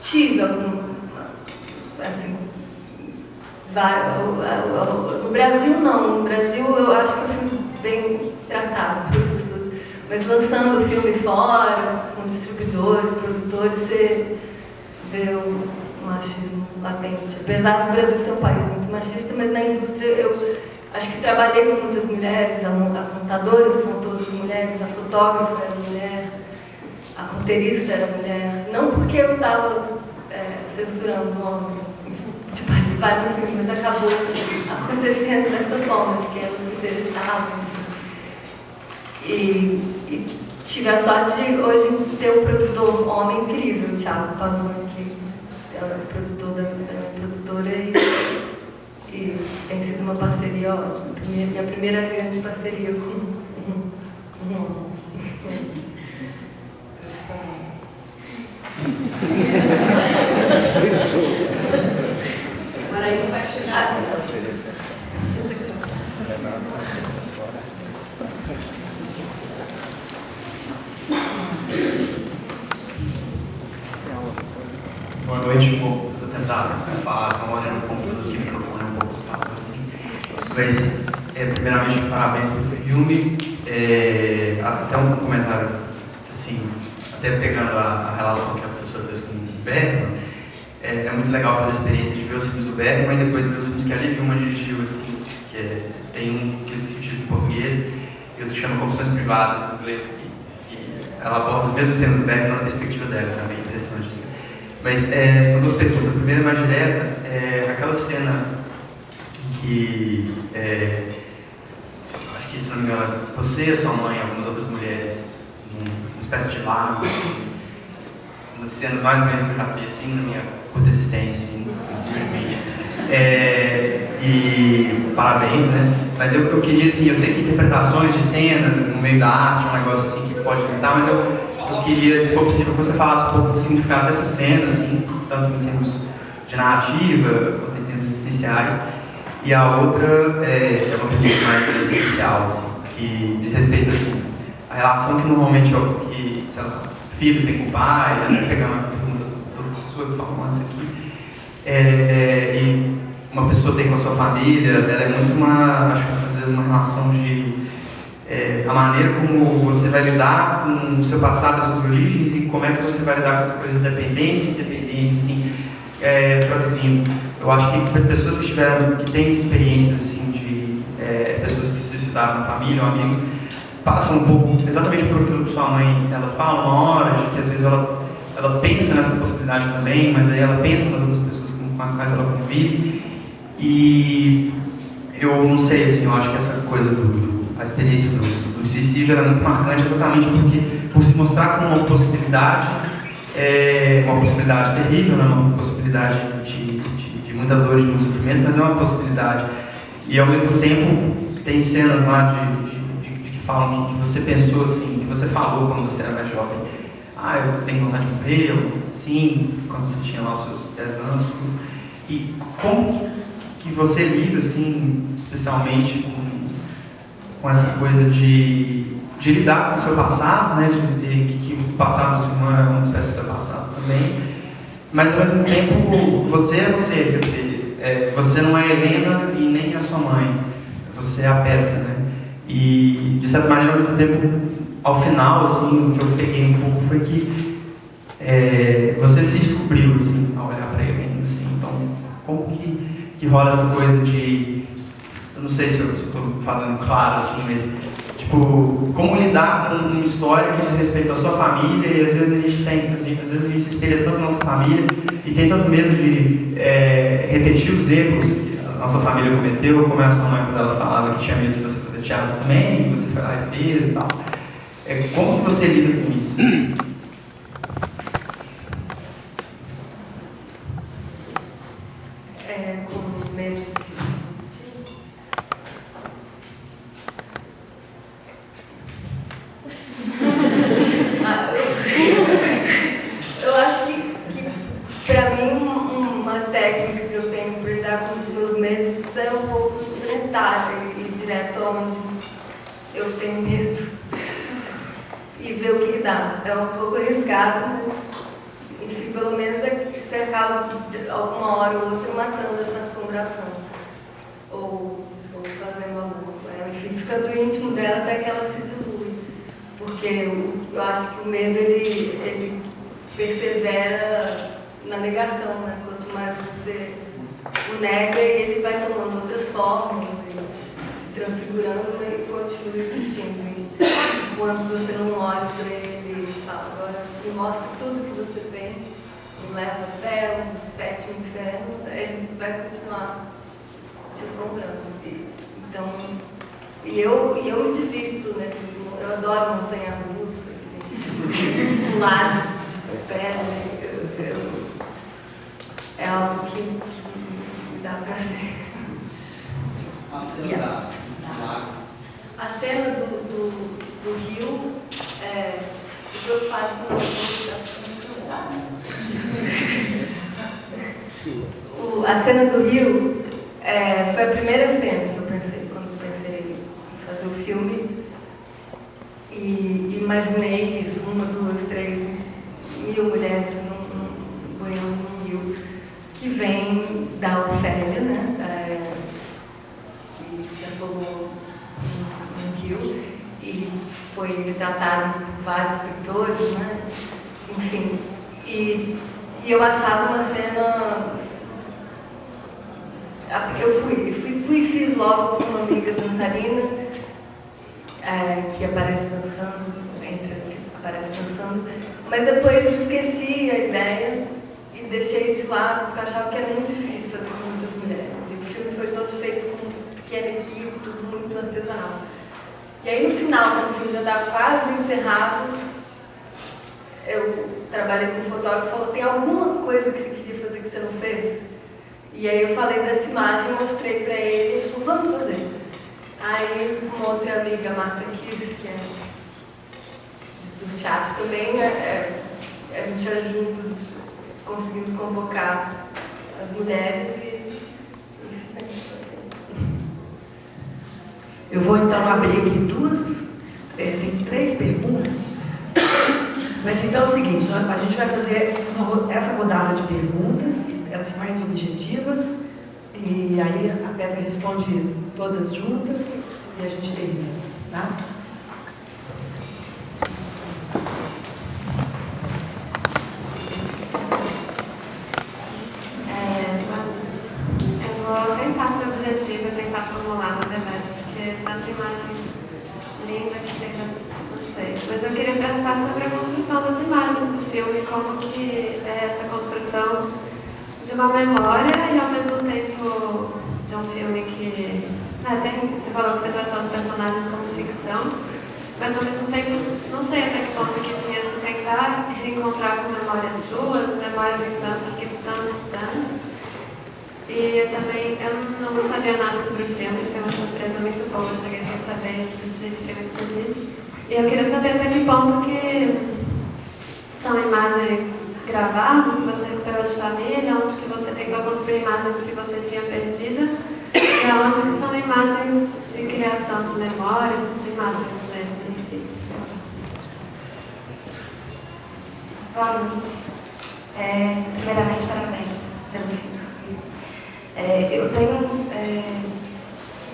tive algum, assim, no Brasil não, no Brasil eu acho que eu fui bem tratada pelas pessoas, mas lançando o filme fora, com distribuidores, produtores, você vê o machismo latente. Apesar do Brasil ser um país muito machista, mas na indústria eu acho que trabalhei com muitas mulheres, as montadoras são todas mulheres, a fotógrafa era mulher, a roteirista era mulher, não porque eu estava censurando homens de participar do filme, mas acabou acontecendo dessa forma, de que elas se interessavam. E tive a sorte de hoje ter um produtor homem incrível, o Thiago Pavone, que é o produtor da minha produtora e tem sido uma parceria ótima. Minha primeira grande parceria com um homem. Agora aí não vai chegar. Boa noite, vou tentar falar com uma maneira um pouco aqui, o microfone um pouco estável assim. Mas, primeiramente, parabéns pelo filme. Até um comentário, assim, até pegando a relação que a professora fez com o Bergman, é muito legal fazer a experiência de ver os filmes do Bergman e depois ver os filmes que a Liv Ullmann dirigiu, assim, tem um que eu esqueci o título em português, e outro chama Confissões Privadas, em inglês, e ela aborda os mesmos temas do Bergman na perspectiva dela, também interessante, assim. Mas são duas perguntas. A primeira, mais direta, é aquela cena em que, acho que, se não me engano, você, sua mãe e algumas outras mulheres, numa espécie de lago, uma das cenas mais bonitas que eu já vi, assim, na minha curta existência, assim, infelizmente. E parabéns, né? Mas eu queria, assim, eu sei que interpretações de cenas no meio da arte é um negócio assim que pode limitar, mas eu queria, se for possível, que você falasse um pouco do significado dessa cena, assim, tanto em termos de narrativa, quanto em termos existenciais. E a outra é uma pergunta mais existencial, assim, que diz respeito, assim, a relação que normalmente sei lá, filho tem com o pai, até pegar uma pergunta da sua que falou antes aqui, e uma pessoa tem com a sua família, ela é muito acho que às vezes uma relação de a maneira como você vai lidar com o seu passado, as suas origens, e como é que você vai lidar com essa coisa de dependência, independência, assim, assim, eu acho que pessoas que têm experiências, assim, de pessoas que se suicidaram na família ou amigos, passam um pouco, exatamente por aquilo que sua mãe, ela fala uma hora, de que às vezes ela pensa nessa possibilidade também, mas aí ela pensa nas outras pessoas com as quais ela convive, e eu não sei, assim, eu acho que essa coisa a experiência do suicídio era muito marcante exatamente por se mostrar como uma possibilidade terrível, né? Uma possibilidade de muitas dores, de muito sofrimento, mas é uma possibilidade. E ao mesmo tempo tem cenas lá que falam que você pensou assim, que você falou quando você era mais jovem, eu tenho vontade de morrer, ou sim, quando você tinha lá os seus 10 anos. E como que você lida, assim, especialmente com essa coisa de lidar com o seu passado, né, que o passado não é uma espécie do seu passado também, mas ao mesmo tempo você quer dizer, você não é Helena e nem a sua mãe, você é a Petra, né, e de certa maneira ao mesmo tempo, ao final, assim, o que eu peguei um pouco foi que você se descobriu, assim, ao olhar para ele, assim, então como que rola essa coisa de, eu não sei se eu estou fazendo claro, assim, mas, tipo, como lidar com uma história que diz respeito à sua família, e às vezes a gente se espelha tanto na nossa família, e tem tanto medo de repetir os erros que a nossa família cometeu, como a sua mãe quando ela falava que tinha medo de você fazer teatro também, e você foi lá e fez e tal. Como que você lida com isso? eu tenho medo e ver o que dá. É um pouco arriscado, mas enfim, pelo menos você acaba alguma hora ou outra matando essa assombração ou fazendo algo. Enfim, fica do íntimo dela até que ela se dilui, porque eu acho que o medo ele persevera na negação, né? Quanto mais você o nega, ele vai tomando outras formas e se transfigurando e continua existindo. E quando você não olha para ele e fala, agora me mostra tudo que você tem, me leva até o sétimo inferno, ele vai continuar te assombrando. Então, eu me divirto nesse mundo. Eu adoro montanha-russa, pular de pedra. É algo que me dá prazer. A cena da água. A cena do rio, estou preocupada com a cena do rio foi a primeira cena que eu pensei quando pensei em fazer o filme. E imaginei isso, 1, 2, 3 mil mulheres banhando num rio que vem da Ofélia, né? Que se afogou no rio e foi retratado por vários escritores, né? Enfim, e eu achava uma cena. Eu fui e fiz logo com uma amiga dançarina que aparece dançando, entre as que aparece dançando, mas depois esqueci a ideia e deixei de lado, porque eu achava que era muito difícil fazer com muitas mulheres. E o filme foi todo feito com pequena equipe, tudo muito artesanal. E aí no final, quando o filme já estava quase encerrado, eu trabalhei com um fotógrafo e falou, tem alguma coisa que você queria fazer que você não fez? E aí eu falei dessa imagem, mostrei para ele, ele falou, vamos fazer. Aí uma outra amiga, Marta Kiss, que é do teatro também, a gente juntos conseguimos convocar as mulheres e fizemos assim. Eu vou então abrir aqui tem 3 perguntas. Mas então é o seguinte, a gente vai fazer essa rodada de perguntas, elas mais objetivas, e aí a Petra responde todas juntas e a gente termina, tá? Eu vou tentar ser objetiva, tentar formular, na verdade, porque tanta imagem linda que seja, não sei. Mas eu queria pensar sobre a construção das imagens do filme, como que é essa construção de uma memória e ao mesmo tempo de um filme que você falou que você tratou os personagens como ficção, mas ao mesmo tempo não sei até que ponto que tinha se tentar reencontrar com memórias suas, memórias de infâncias que estão distantes. E eu também não sabia nada sobre o filme, foi uma surpresa muito boa, eu cheguei sem saber, assisti, fiquei muito feliz. E eu queria saber até que ponto que são imagens gravadas, que você recuperou de família, onde que você tentou construir imagens que você tinha perdido, e onde que são imagens de criação de memórias, de imagens nesse princípio. Boa noite. Primeiramente, parabéns pelo filme. Eu tenho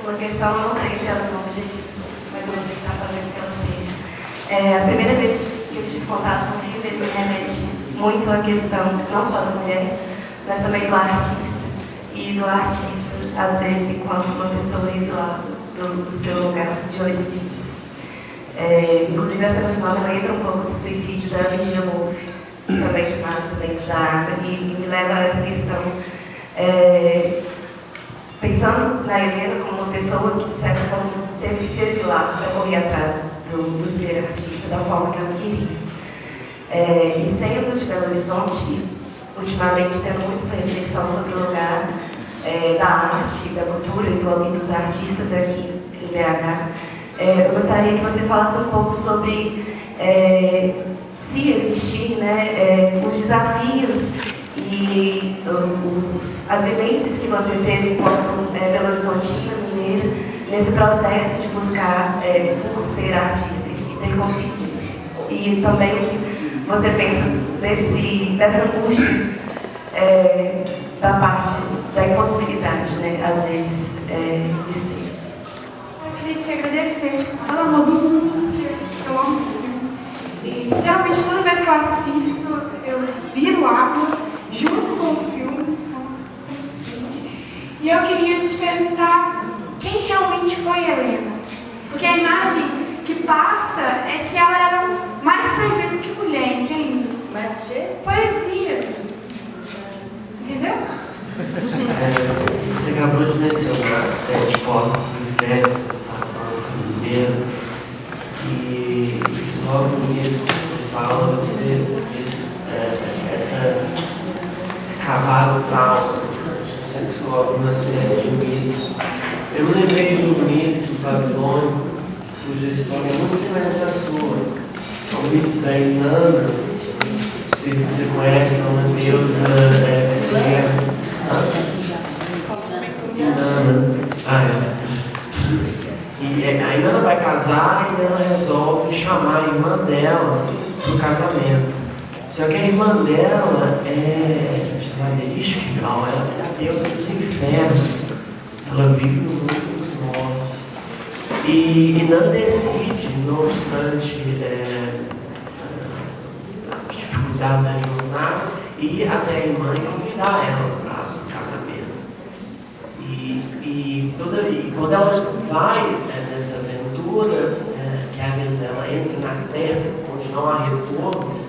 uma questão, não sei se ela é um objetivo, mas eu vou tentar fazer com que ela seja. A primeira vez que eu tive contato com o filme, ele me remete muito à questão, não só da mulher, mas também do artista. E do artista, às vezes, enquanto uma pessoa isolada do seu lugar de origem. Inclusive, essa final lembra um pouco do suicídio da Virginia Woolf, também ensinado dentro da água, e me leva a essa questão. Pensando na Helena como uma pessoa que, de certa forma, teve que se exilar para correr atrás do ser artista da forma que ela queria. E sendo de Belo Horizonte, ultimamente tem muito essa reflexão sobre o lugar da arte, da cultura e do âmbito dos artistas aqui em BH. Eu gostaria que você falasse um pouco sobre se existir, né, os desafios e as vivências que você teve enquanto Belo Horizontina, mineira, nesse processo de buscar por ser artista e ter conseguido. E também o que você pensa dessa angústia da parte da impossibilidade, né, às vezes, de ser. Eu queria te agradecer pelo amor do filme, eu amo filmes. E realmente toda vez que eu assisto, eu viro água junto com o filme. E eu queria te perguntar quem realmente foi Helena? Porque a imagem que passa é que ela era mais poesia do que mulher, entende? Mais o quê? Poesia. Entendeu? Você acabou de mencionar 7 portas do inferno, que estava falando primeiro, e logo no início de fala você diz esse cavalo tal, você descobre uma série de mitos. Eu me lembrei de um mito babilônico, cuja história é muito semelhante à sua. É o mito da Inanna. Não sei se você conhece, é uma deusa que se E a Inanna vai casar e ela resolve chamar a irmã dela para o casamento. Só que a irmã dela é chamada Ishkal, ela é a deusa dos infernos. Ela vive no mundo dos mortos. E Inanna decide, não obstante a dificuldade da jornada, ir até a irmã e convidar ela para o casamento. E quando ela vai nessa aventura, que a vida dela entra na terra, onde não há retorno,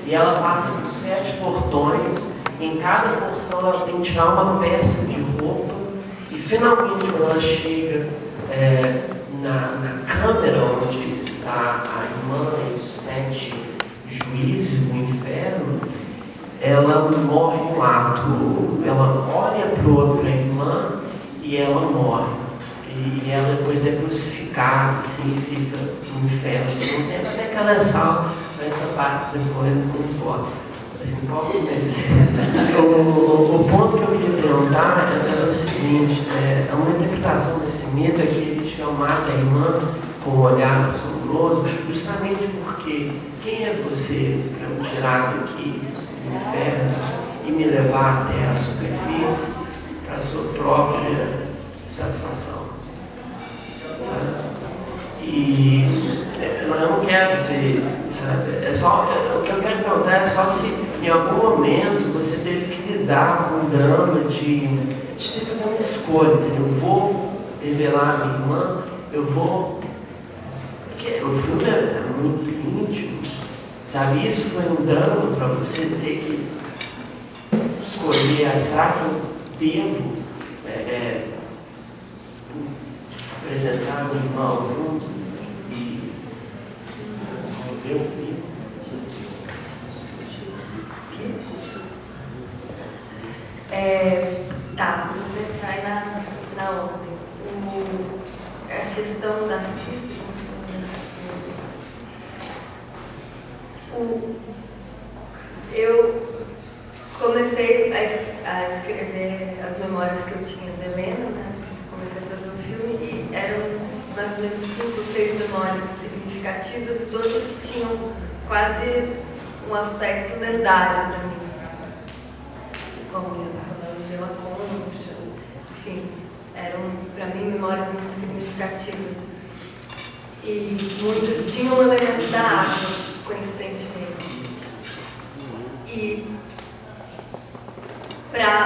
e ela passa por 7 portões, e em cada portão ela tem que tirar uma peça de roupa, e finalmente quando ela chega na câmara onde está a irmã e os 7 juízes do inferno, ela morre no ato. Ela olha para outra irmã e ela morre. E ela depois é crucificada, assim, fica no inferno. Não tem até aquela sala, mas essa parte depois não importa. Assim, o ponto que eu queria perguntar é o seguinte: uma interpretação desse mito é que ele mata a irmã com um olhar assombroso, justamente porque quem é você para me tirar daqui do inferno e me levar até a superfície para a sua própria satisfação? E eu não quero ser, sabe? O que eu quero perguntar é só se em algum momento você teve que lidar com o drama de ter que fazer uma escolha. Assim, eu vou revelar a minha irmã, eu vou. Porque o filme é muito íntimo, sabe? Isso foi um drama para você ter que escolher, será que eu devo apresentar a minha irmã ao mundo e ver o filme? Tá, vou entrar na ordem. A questão da artista. Eu comecei a escrever as memórias que eu tinha de Helena, né? Comecei a fazer um filme e eram mais ou menos 5 ou 6 memórias significativas e todas que tinham quase um aspecto lendário para mim. Como Vila Concha, enfim, eram para mim memórias muito significativas. E muitas tinham o elemento da água, coincidentemente. E para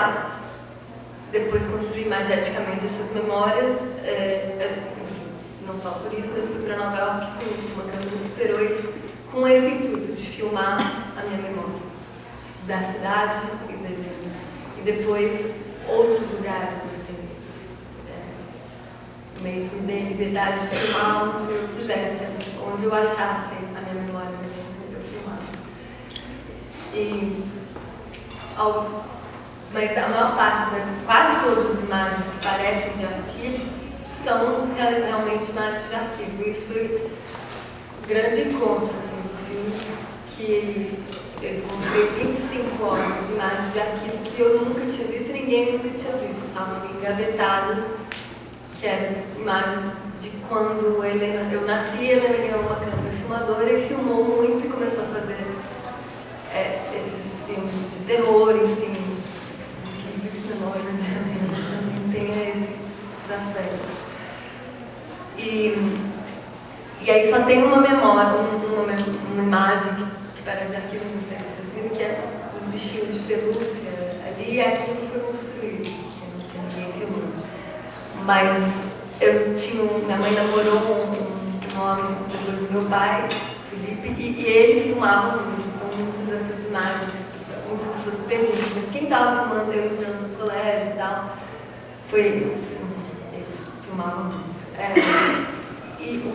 depois construir imageticamente essas memórias, não só por isso, mas fui para Nova York com uma câmera Super 8, com esse intuito de filmar a minha memória da cidade e depois outros lugares, assim, meio que me dei liberdade de filmar onde eu quisesse, onde eu achasse a minha memória eu filmava. Mas a maior parte, quase todas as imagens que parecem de arquivo são realmente imagens de arquivo. Isso foi um grande encontro assim, do filme, que eu encontrei 25 horas de imagens de arquivo que eu nunca tinha visto e ninguém nunca tinha visto. Estavam engavetadas que eram imagens de quando eu nasci, a Helena ganhou uma câmera filmadora e filmou muito e começou a fazer esses filmes de terror, enfim, tem esses aspectos. E aí só tem uma memória, uma imagem que parece de arquivo, não sei se vocês viram, que é os bichinhos de pelúcia ali, e aquilo foi construído, não tinha ninguém filmando. Mas minha mãe namorou um homem depois do meu pai, Felipe, e ele filmava muitas dessas imagens, muitas pessoas perguntam, mas quem estava filmando eu entrando no colégio e tal? Foi ele filmava muito. E o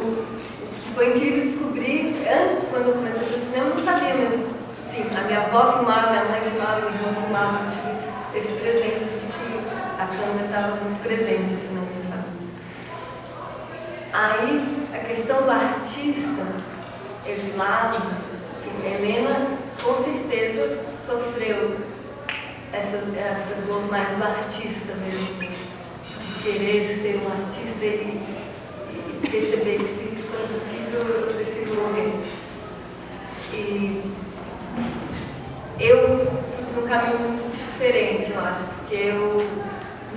que foi incrível descobrir, quando eu comecei a fazer cinema, eu não sabia, mas enfim, a minha avó filmava, minha mãe filmava, minha irmã filmava, eu tive esse presente de que a câmera estava muito presente assim, na minha família. Aí, a questão do artista, esse lado, enfim, Helena com certeza sofreu essa dor mais do artista mesmo, de querer ser um artista e perceber que se isso for possível, eu prefiro morrer. E eu fui num caminho muito diferente, eu acho, porque eu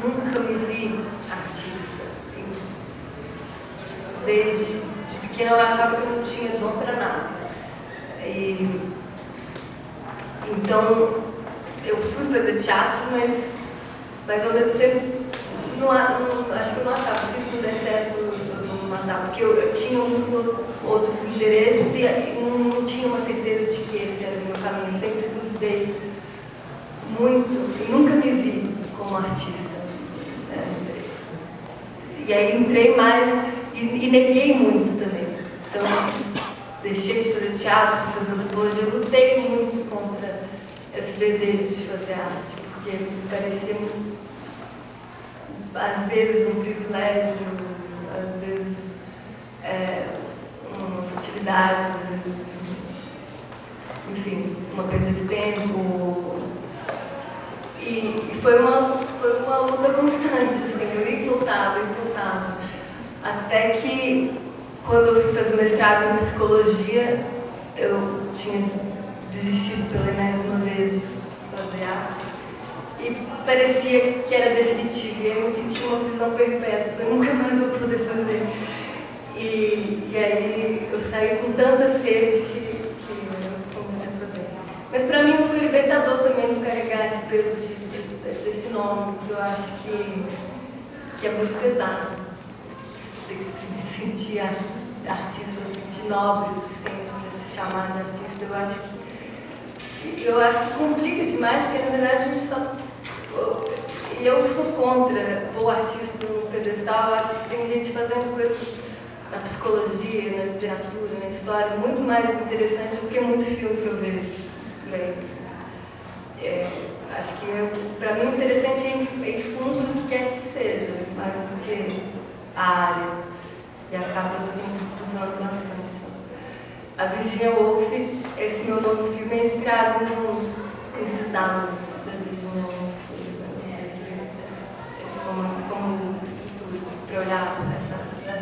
nunca me vi artista. Desde pequena eu achava que eu não tinha dom para nada. Então, eu fui fazer teatro, mas ao mesmo tempo, acho que eu não achava que isso não der certo, eu vou me matar, porque eu tinha muitos outros interesses e não tinha uma certeza de que esse era o meu caminho. Eu sempre duvidei muito e nunca me vi como artista. E aí entrei mais e neguei muito também. Então, deixei de fazer teatro, fui fazer antropologia, eu lutei muito contra esse desejo de fazer arte, porque me parecia, às vezes, um privilégio, às vezes, uma futilidade, às vezes, enfim, uma perda de tempo. E foi uma luta constante, assim, eu ia e voltava, até que, quando eu fui fazer mestrado em psicologia, eu tinha desistido pela enésima vez de fazer arte. E parecia que era definitivo, e eu me senti uma prisão perpétua, eu nunca mais vou poder fazer. E aí eu saí com tanta sede que eu comecei a fazer. Mas para mim foi libertador também não carregar esse peso desse nome, que eu acho que é muito pesado. Se sentir artista, se sentir nobre o suficiente para se chamar de artista, eu acho que complica demais, porque na verdade a gente só. Eu sou contra o artista no pedestal, eu acho que tem gente fazendo coisas na psicologia, na literatura, na história, muito mais interessantes do que muito filme que eu vejo por aí. Acho que para mim o interessante é ir fundo do que quer que seja, mais do que a área, e acaba assim, usando bastante. A Virginia Woolf, esse meu novo filme é inspirado nesses dados da Virginia Woolf, esse romance como estrutura, para olhar essa vida.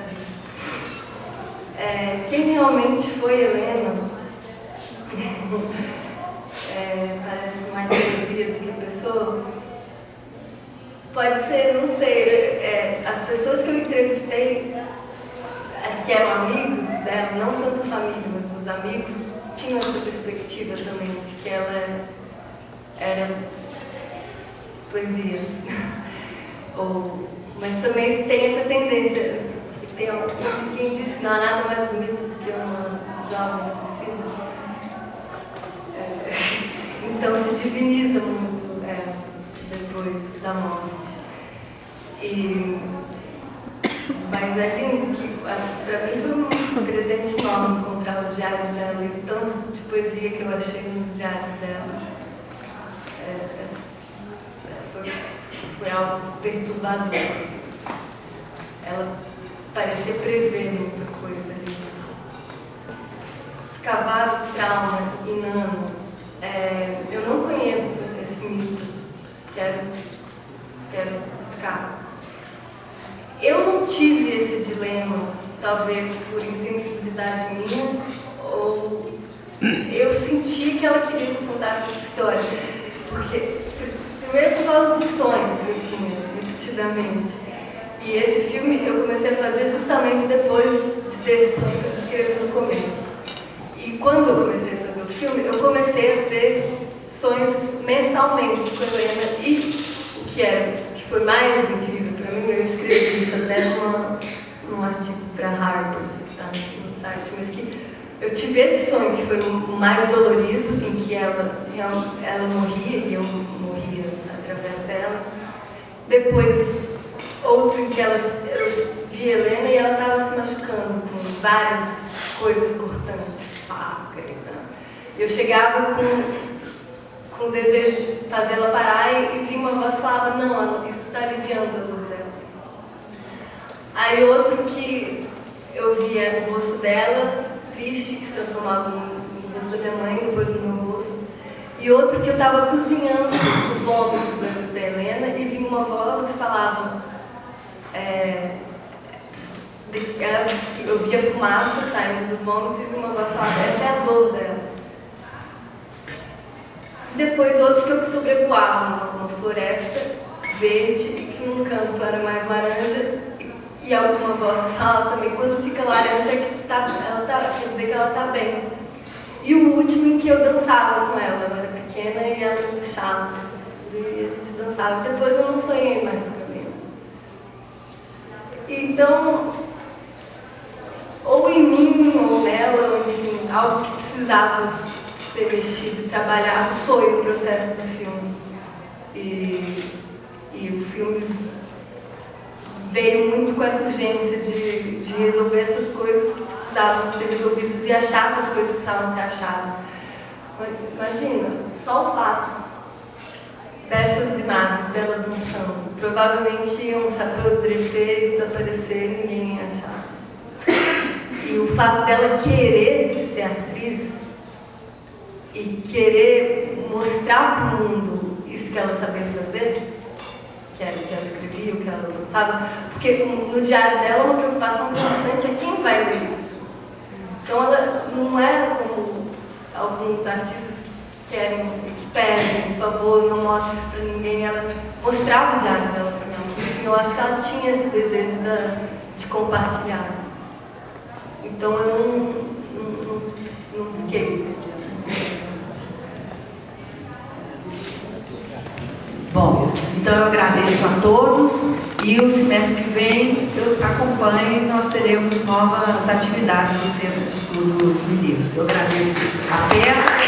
Quem realmente foi Helena, parece mais poesia do que pessoa, pode ser, não sei, as pessoas que eu entrevistei, as que eram amigos dela, não tanto família, mas os amigos, tinham essa perspectiva também de que ela era poesia. Mas também tem essa tendência, tem quem diz que não há nada mais bonito do que uma jovem suicida. Então se diviniza muito depois da morte. Mas é lindo que, para mim, foi um presente enorme encontrar os diários dela e o tanto de poesia que eu achei nos diários dela. Foi algo perturbador. Ela parecia prever muita coisa ali. Escavar o trauma em Nano. Eu não conheço esse mito. Quero buscar. Eu não tive esse dilema, talvez por insensibilidade minha, ou eu senti que ela queria contar essa história. Porque, primeiro por causa dos sonhos que eu tinha, nitidamente. E esse filme eu comecei a fazer justamente depois de ter esse sonho que eu descrevi no começo. E quando eu comecei a fazer o filme, eu comecei a ter sonhos mensalmente com a Helena. E o que foi mais incrível para mim, eu escrevi isso até num artigo para Harvard, que está no site, mas que eu tive esse sonho que foi o mais dolorido, em que ela morria e eu morria através dela. Depois, outro em que eu vi a Helena e ela estava se machucando com várias coisas cortantes, faca e tal. Eu chegava com o desejo de fazê-la parar e vi uma voz que falava, não, isso está aliviando a dor dela. Aí outro que eu via o rosto dela, triste, que se transformava no rosto da minha mãe, depois no meu rosto. E outro que eu estava cozinhando o vômito da Helena e vi uma voz que falava, eu via fumaça saindo do vômito e vi uma voz que falava, essa é a dor dela. Depois outro que eu sobrevoava uma floresta verde e que num canto era mais laranja e alguma voz que fala também, quando fica laranja quer dizer que ela está bem. E o último em que eu dançava com ela era pequena e ela me puxava e a gente dançava. Depois eu não sonhei mais com ela. Então, ou em mim ou nela, ou enfim, algo que precisava ser mexido, trabalhado, foi o processo do filme. E o filme veio muito com essa urgência de resolver essas coisas que precisavam ser resolvidas e achar essas coisas que precisavam ser achadas. Imagina, só o fato dessas imagens dela dançando provavelmente iam se apodrecer e desaparecer e ninguém ia achar. E o fato dela querer ser atriz e querer mostrar para o mundo isso que ela sabia fazer, que ela escrevia, o que ela dançava, porque no diário dela uma preocupação constante é quem vai ler isso. Então ela não era como alguns artistas que querem, que pedem, por favor, não mostre isso para ninguém. Ela mostrava o diário dela para mim. Eu acho que ela tinha esse desejo de compartilhar. Então eu não fiquei. Bom, então eu agradeço a todos e o semestre que vem eu acompanho e nós teremos novas atividades do Centro de Estudos Mineiros. Eu agradeço a peça.